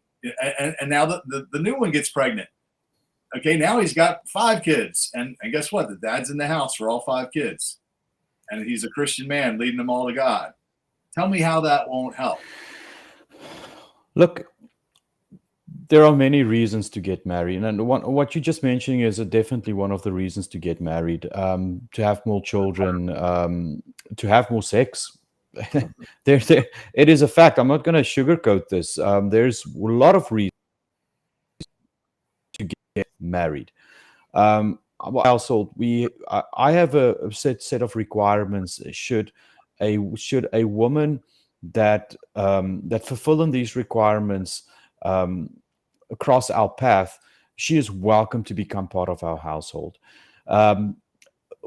And now the new one gets pregnant. Okay, now he's got 5 kids. And guess what? The dad's in the house for all 5 kids. And he's a Christian man leading them all to God. Tell me how that won't help. Look, there are many reasons to get married. And what you just mentioning is definitely one of the reasons to get married, to have more children, to have more sex. It is a fact. I'm not going to sugarcoat this. There's a lot of reasons to get married. Household, I have a set of requirements. Should a woman that fulfilling these requirements across our path, she is welcome to become part of our household.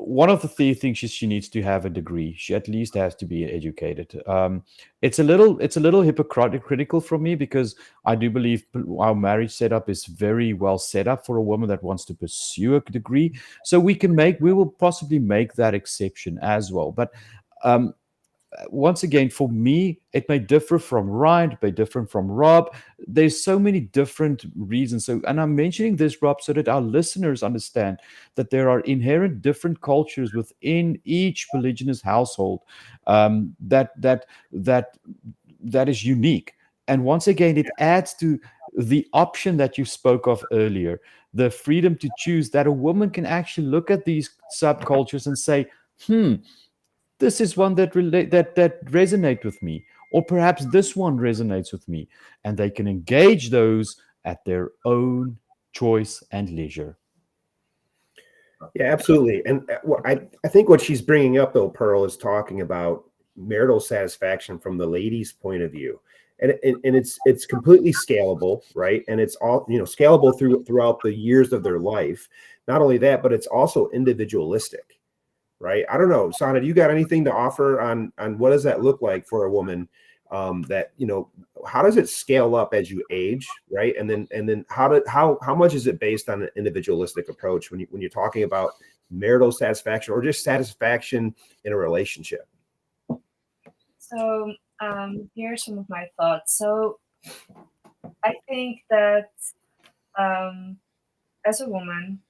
One of the things she needs to have a degree. She at least has to be educated. It's a little hypocritical from me because I do believe our marriage setup is very well set up for a woman that wants to pursue a degree. So we will possibly make that exception as well. But once again, for me, it may differ from Ryan, it may differ from Rob. There's so many different reasons. And I'm mentioning this, Rob, so that our listeners understand that there are inherent different cultures within each polygynous household that is unique. And once again, it adds to the option that you spoke of earlier, the freedom to choose, that a woman can actually look at these subcultures and say, this is one that resonate with me, or perhaps this one resonates with me, and they can engage those at their own choice and leisure. Yeah, absolutely. And I think what she's bringing up, though, Pearl, is talking about marital satisfaction from the lady's point of view, and it's completely scalable, right? And it's all scalable throughout the years of their life. Not only that, but it's also individualistic. Right. I don't know. Sana, do you got anything to offer on what does that look like for a woman that, how does it scale up as you age? Right. And then how much is it based on an individualistic approach when you're talking about marital satisfaction or just satisfaction in a relationship? So here are some of my thoughts. So I think that as a woman,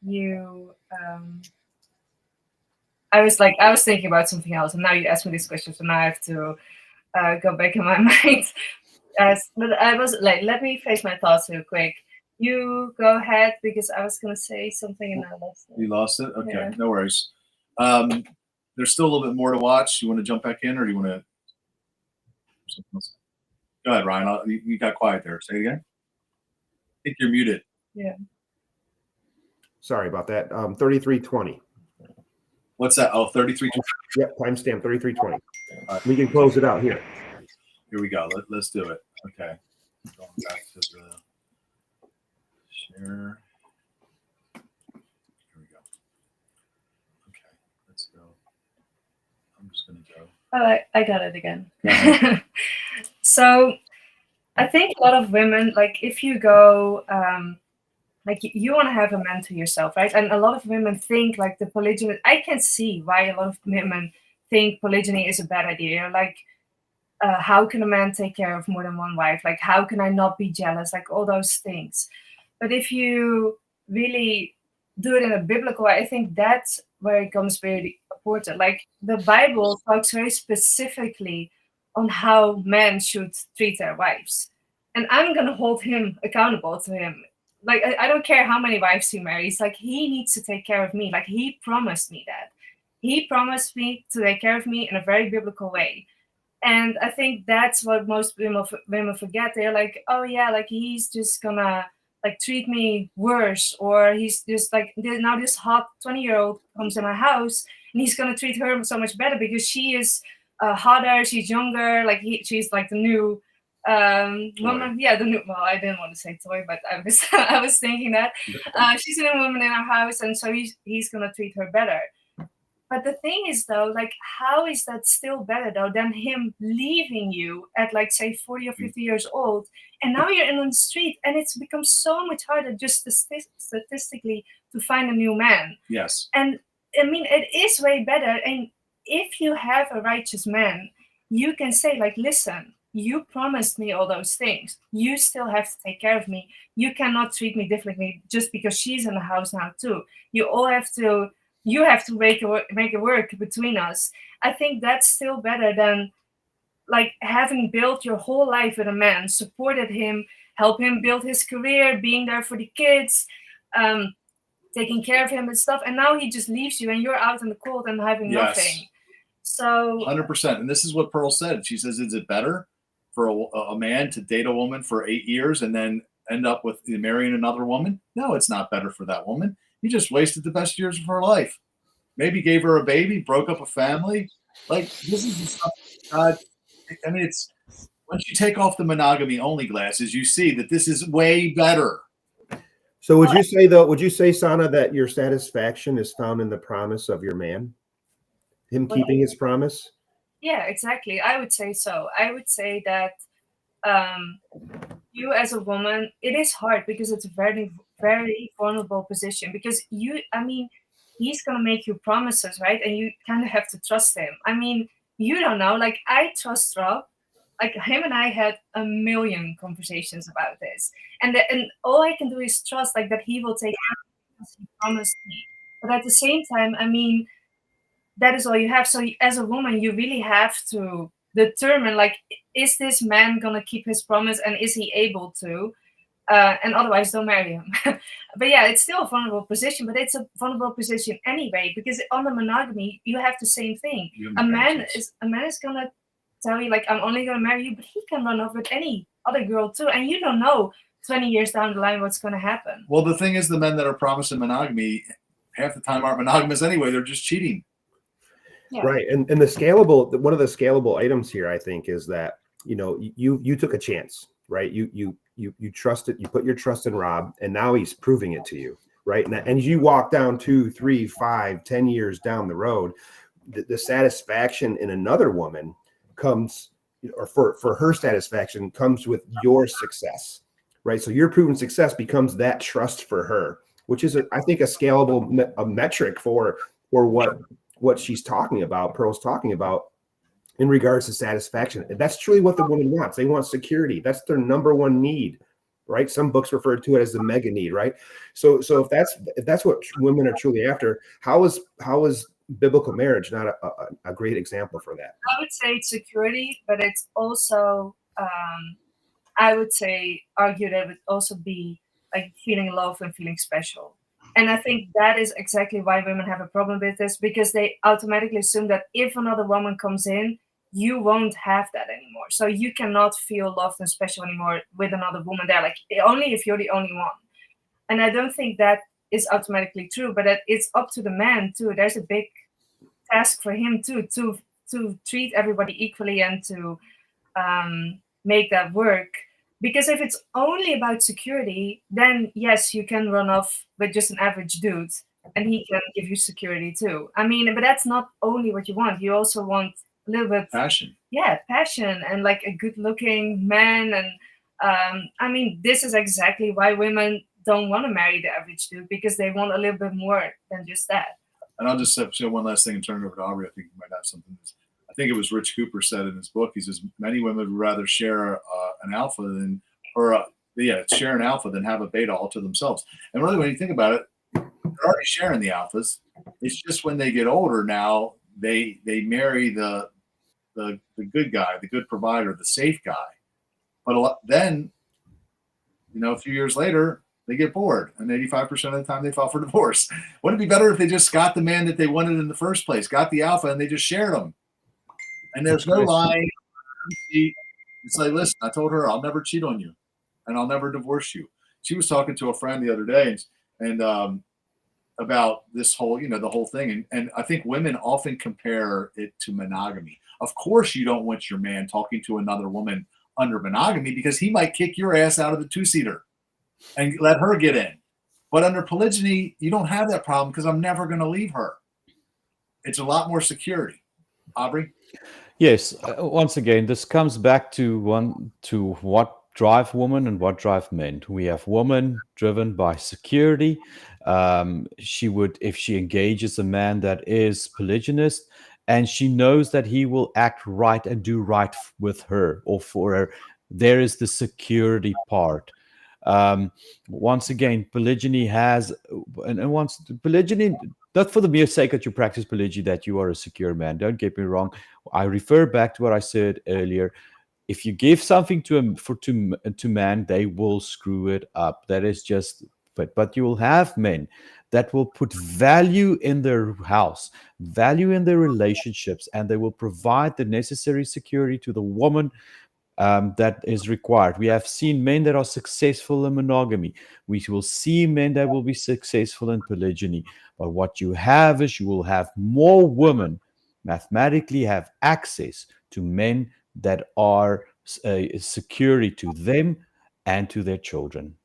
I was thinking about something else, and now you asked me this question, so now I have to go back in my mind. But I was like, let me face my thoughts real quick. You go ahead, because I was going to say something and I lost it. You lost it? Okay, Yeah. No worries. There's still a little bit more to watch. You want to jump back in, or do you want to? Go ahead, Ryan. You got quiet there. Say it again. I think you're muted. Yeah. Sorry about that. 3320. What's that? Oh, 33. Yep, timestamp 3320. We can close it out here. Here we go. Let's do it. Okay. Going back to the share. Here we go. Okay, let's go. I'm just going to go. Oh, I got it again. So I think a lot of women, like if you go, like you want to have a man to yourself, right? And a lot of women think like the polygyny. I can see why a lot of women think polygyny is a bad idea. Like, how can a man take care of more than one wife? Like, how can I not be jealous? Like all those things. But if you really do it in a biblical way, I think that's where it comes very important. Like the Bible talks very specifically on how men should treat their wives. And I'm going to hold him accountable to him. Like, I don't care how many wives he marries. Like, he needs to take care of me. Like, he promised me that. He promised me to take care of me in a very biblical way. And I think that's what most women forget. They're like, oh yeah, like he's just gonna like treat me worse, or he's just like now this hot 20-year-old comes in my house and he's gonna treat her so much better because she is hotter, she's younger, like she's like the new woman. Yeah, the new. Well, I didn't want to say toy, but I was I was thinking that she's a new woman in our house, and so he's gonna treat her better. But the thing is, though, like, how is that still better, though, than him leaving you at, like, say, 40 or 50 years old, and now you're in the street, and it's become so much harder just statistically to find a new man. Yes. And, I mean, it is way better. And if you have a righteous man, you can say, like, listen, you promised me all those things. You still have to take care of me. You cannot treat me differently just because she's in the house now, too. You have to make it work between us. I think that's still better than like having built your whole life with a man, supported him, help him build his career, being there for the kids, taking care of him and stuff. And now he just leaves you and you're out in the cold and having nothing. So 100%. And this is what Pearl said. She says, is it better for a man to date a woman for 8 years and then end up with marrying another woman? No, it's not better for that woman. You just wasted the best years of her life. Maybe gave her a baby, broke up a family. Like, this is the stuff. I mean, it's once you take off the monogamy only glasses, you see that this is way better. So would you say, Sana, that your satisfaction is found in the promise of your man? Him keeping his promise? Yeah, exactly. I would say so. I would say that you as a woman, it is hard because it's a very, very vulnerable position because he's going to make you promises, right? And you kind of have to trust him. I mean, you don't know. Like, I trust Rob. Like, him and I had a million conversations about this. And all I can do is trust, like, that he will take care of me because he promised me. But at the same time, I mean, that is all you have. So as a woman, you really have to determine, like, is this man going to keep his promise and is he able to? And otherwise, don't marry him. But yeah, it's still a vulnerable position, but it's a vulnerable position anyway, because on the monogamy, you have the same thing. A man is gonna tell you, like, I'm only gonna marry you, but he can run off with any other girl too, and you don't know 20 years down the line what's gonna happen. Well, the thing is, the men that are promising monogamy half the time aren't monogamous anyway. They're just cheating. Yeah. Right. And one of the scalable items here, I think, is that, you took a chance, right? You trusted, you put your trust in Rob, and now he's proving it to you, right? And you walk down 2, 3, 5, 10 years down the road, the satisfaction in another woman comes, or for her satisfaction comes with your success, right? So your proven success becomes that trust for her, which is, I think, a scalable metric for what she's talking about, Pearl's talking about, in regards to satisfaction. And that's truly what the woman wants. They want security. That's their number one need, right? Some books refer to it as the mega need, right? So if that's what women are truly after, how is biblical marriage not a great example for that? I would say it's security, but it's also, I would say, argue that it would also be like feeling loved and feeling special. And I think that is exactly why women have a problem with this, because they automatically assume that if another woman comes in, you won't have that anymore. So you cannot feel loved and special anymore with another woman there, like only if you're the only one. And I don't think that is automatically true, but it's up to the man too. There's a big task for him too, to treat everybody equally and to make that work. Because if it's only about security, then yes, you can run off with just an average dude and he can give you security too. I mean, but that's not only what you want. You also want a little bit passion. Yeah, passion and like a good looking man and I mean, this is exactly why women don't want to marry the average dude, because they want a little bit more than just that. And I'll just say one last thing and turn it over to Aubrey. I think you might have something. I think it was Rich Cooper said in his book. He says many women would rather share an alpha than, share an alpha than have a beta all to themselves. And really, when you think about it, they're already sharing the alphas. It's just when they get older now, they marry the good guy, the good provider, the safe guy. But then, a few years later, they get bored, and 85% of the time they file for divorce. Wouldn't it be better if they just got the man that they wanted in the first place, got the alpha, and they just shared them? And there's no lying. It's like, listen, I told her I'll never cheat on you, and I'll never divorce you. She was talking to a friend the other day, and about this whole, the whole thing. And I think women often compare it to monogamy. Of course, you don't want your man talking to another woman under monogamy, because he might kick your ass out of the two-seater and let her get in. But under polygyny, you don't have that problem, because I'm never going to leave her. It's a lot more security. Aubrey? Yes. Once again, this comes back to what drive women and what drive men. We have women driven by security. She would, if she engages a man that is polygynist, and she knows that he will act right and do right with her or for her, there is the security part. Once again, polygyny has, and once polygyny, not for the mere sake that you practice polygyny that you are a secure man. Don't get me wrong. I refer back to what I said earlier. If you give something to man, they will screw it up. That is just, but you will have men that will put value in their house, value in their relationships, and they will provide the necessary security to the woman that is required. We have seen men that are successful in monogamy. We will see men that will be successful in polygyny. But what you have is you will have more women mathematically have access to men that are security to them and to their children.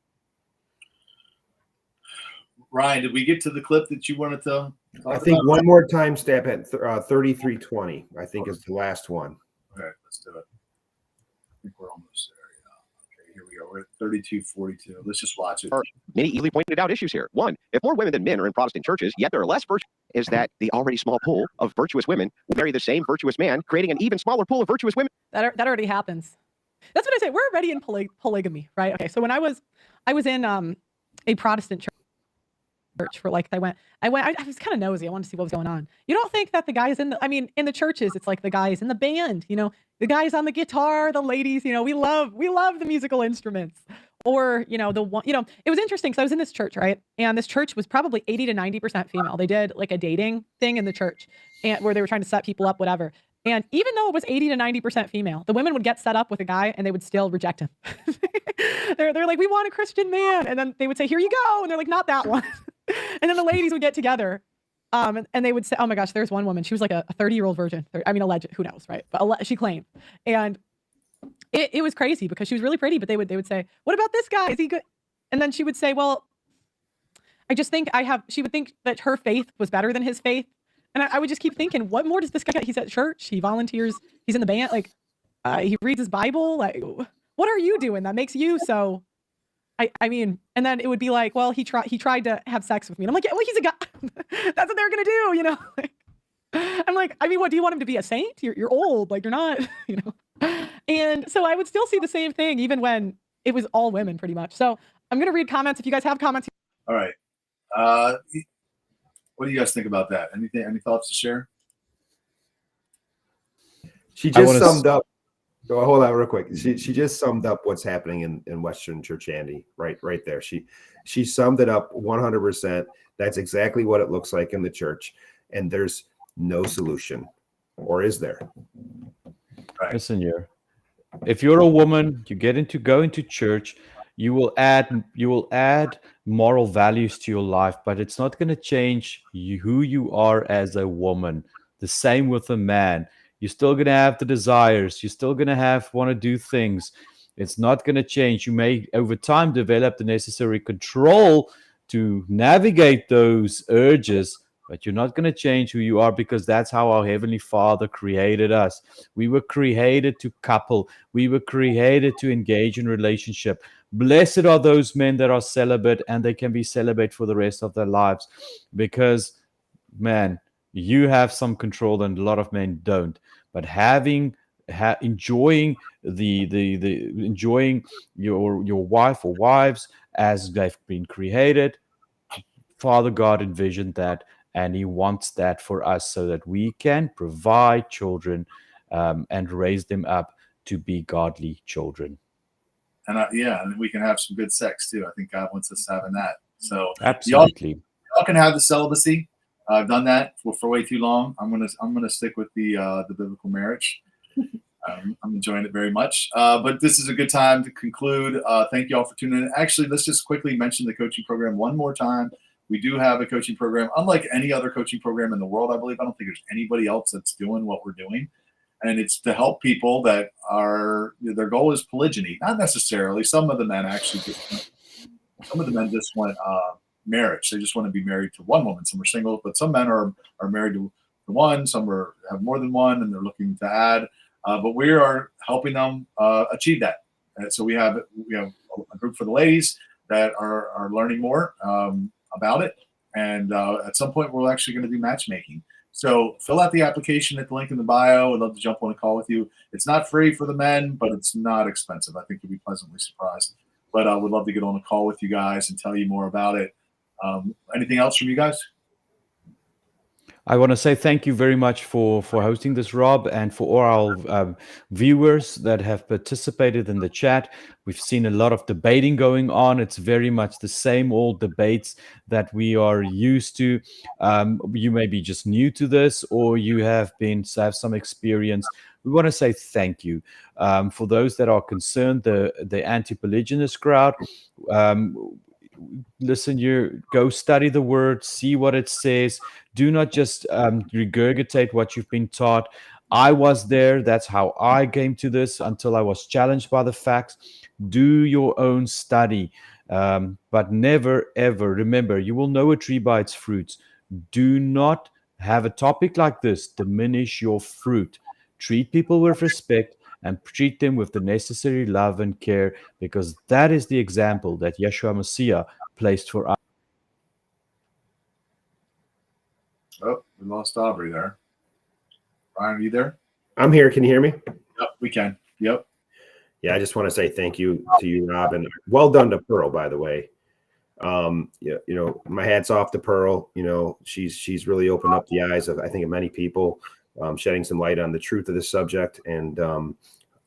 Ryan, did we get to the clip that you wanted to talk I think about? one more time step at 33:20, I think is the last one. Okay, let's do it. I think we're almost there. Yeah. Okay, here we go. We're at 32:42. Let's just watch it. Many easily pointed out issues here. One, if more women than men are in Protestant churches, yet there are less virtuous, is that the already small pool of virtuous women will marry the same virtuous man, creating an even smaller pool of virtuous women. That already happens. That's what I say. We're already in polygamy, right? Okay. So when I was in a Protestant church for I was kind of nosy. I wanted to see what was going on. You don't think that the guys in the churches, it's like the guys in the band, the guys on the guitar, the ladies, we love the musical instruments. Or, the one, it was interesting because I was in this church, right? And this church was probably 80 to 90% female. They did like a dating thing in the church and where they were trying to set people up, whatever. And even though it was 80 to 90% female, the women would get set up with a guy and they would still reject him. They're like, we want a Christian man. And then they would say, here you go. And they're like, not that one. And then the ladies would get together and they would say, oh my gosh, there's one woman. She was like a 30-year-old virgin. Alleged, who knows, right? But she claimed. And it was crazy because she was really pretty, but they would say, what about this guy? Is he good? And then she would say, well, I just think she would think that her faith was better than his faith. And I would just keep thinking, what more does this guy get? He's at church. He volunteers. He's in the band. He reads his Bible. What are you doing that makes you so? And then it would be like, well, he tried to have sex with me. And I'm like, yeah, well, he's a guy. That's what they're going to do, I'm like, what, do you want him to be a saint? You're old. You're not, And so I would still see the same thing, even when it was all women pretty much. So I'm going to read comments. If you guys have comments. All right. What do you guys think about that? Any thoughts to share? She just summed up. So hold on real quick. She just summed up what's happening in Western Churchandy right there. She summed it up 100%. That's exactly what it looks like in the church. And there's no solution. Or is there? Right. Listen, if you're a woman, you go into church, you will add moral values to your life, but it's not going to change who you are as a woman. The same with a man. You're still going to have the desires. You're still going to want to do things. It's not going to change. You may, over time, develop the necessary control to navigate those urges, but you're not going to change who you are, because that's how our Heavenly Father created us. We were created to couple. We were created to engage in relationship. Blessed are those men that are celibate, and they can be celibate for the rest of their lives, because, man, you have some control and a lot of men don't. But enjoying enjoying your wife or wives as they've been created, Father God envisioned that, and He wants that for us so that we can provide children and raise them up to be godly children. And and we can have some good sex too. I think God wants us having that. So absolutely, y'all can have the celibacy. I've done that for way too long. I'm gonna stick with the biblical marriage. I'm enjoying it very much. But this is a good time to conclude. Thank you all for tuning in. Actually, let's just quickly mention the coaching program one more time. We do have a coaching program, unlike any other coaching program in the world, I believe. I don't think there's anybody else that's doing what we're doing. And it's to help people that their goal is polygyny. Not necessarily. Some of the men just want marriage. They just want to be married to one woman. Some are single, but some men are married to one. Some have more than one, and they're looking to add. But we are helping them achieve that. So we have a group for the ladies that are learning more about it. And at some point, we're actually going to do matchmaking. So fill out the application at the link in the bio. I'd love to jump on a call with you. It's not free for the men, but it's not expensive. I think you'll be pleasantly surprised. But I would love to get on a call with you guys and tell you more about it. Anything else from you guys? I want to say thank you very much for hosting this, Rob, and for all our viewers that have participated in the chat. We've seen a lot of debating going on. It's very much the same old debates that we are used to. You may be just new to this, or you have some experience. We want to say thank you. For those that are concerned, the anti-polygynist crowd, listen, go study the word, see what it says. Do not just regurgitate what you've been taught. I was there. That's how I came to this until I was challenged by the facts. Do your own study. But never, ever, remember, you will know a tree by its fruits. Do not have a topic like this diminish your fruit. Treat people with respect and treat them with the necessary love and care, because that is the example that Yeshua Messiah placed for us. Oh, we lost Aubrey there. Ryan, are you there? I'm here. Can you hear me? Yep, we can. Yep. Yeah, I just want to say thank you to you, Rob, and well done to Pearl, by the way. My hat's off to Pearl. She's really opened up the eyes of, I think, of many people, shedding some light on the truth of this subject and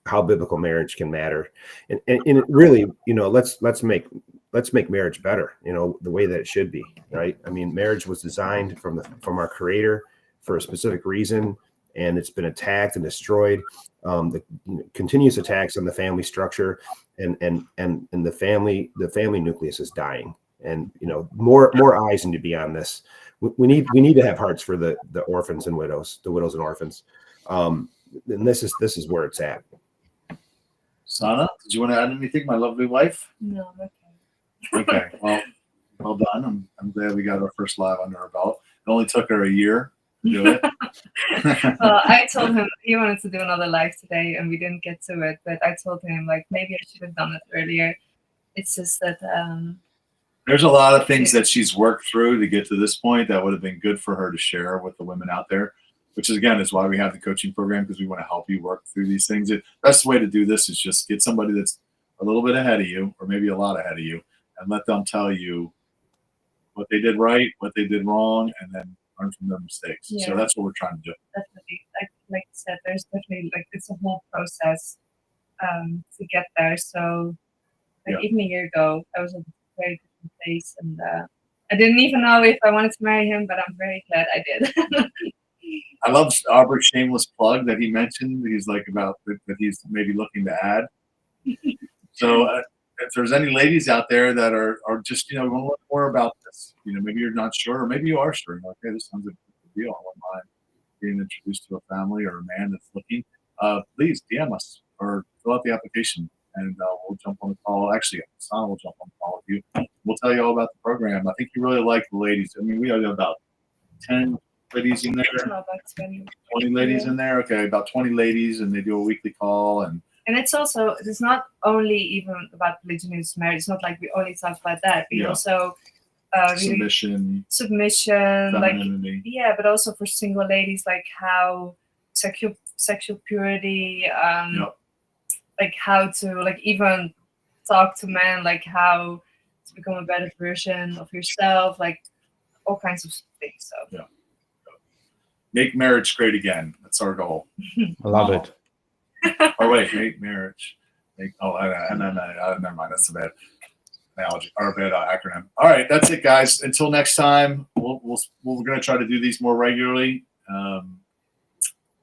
how biblical marriage can matter. And it really, let's make marriage better, the way that it should be, right? I mean, marriage was designed from our Creator for a specific reason, and it's been attacked and destroyed. The continuous attacks on the family structure and the family nucleus is dying. And more eyes need to be on this. We need to have hearts for the orphans and widows, the widows and orphans. And this is where it's at. Sana, did you want to add anything, my lovely wife? No, okay. Okay, well done. I'm glad we got our first live under our belt. It only took her a year to do it. Well, I told him he wanted to do another live today, and we didn't get to it. But I told him, maybe I should have done it earlier. It's just that there's a lot of things that she's worked through to get to this point that would have been good for her to share with the women out there, which is why we have the coaching program, because we want to help you work through these things. The best way to do this is just get somebody that's a little bit ahead of you, or maybe a lot ahead of you, and let them tell you what they did right, what they did wrong, and then learn from their mistakes. Yeah. So that's what we're trying to do. Definitely. Like I said, there's definitely it's a whole process to get there. So even a year ago, I was in a very different place, and I didn't even know if I wanted to marry him, but I'm very glad I did. I love Aubrey's shameless plug that he mentioned. He's about that he's maybe looking to add. So if there's any ladies out there that are just want to learn more about this, maybe you're not sure, or maybe you are sure. You're like, hey, this sounds like a good deal. I wouldn't mind being introduced to a family or a man that's looking. Please DM us or fill out the application, and we'll jump on the call. Actually, Sana will jump on the call with you. We'll tell you all about the program. I think you really like the ladies. I mean, we have about 10 ladies in there, No, about 20. 20 ladies Yeah. in there. Okay, about 20 ladies, and they do a weekly call. And And it's not only even about polygynous marriage. It's not like we only talk about that. We Yeah. also really submission, like femininity. yeah, but also for single ladies, like how sexual purity, Yep. like how to like even talk to men, like how to become a better version of yourself, like all kinds of things. So Make marriage great again. That's our goal. I love it. Or wait, make marriage. Never mind. That's a bad analogy or a bad acronym. All right, that's it, guys. Until next time, we're going to try to do these more regularly.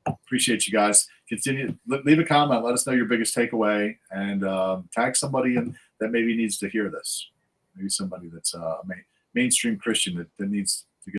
Appreciate you guys. Continue. Leave a comment. Let us know your biggest takeaway, and tag somebody that maybe needs to hear this. Maybe somebody that's a mainstream Christian that needs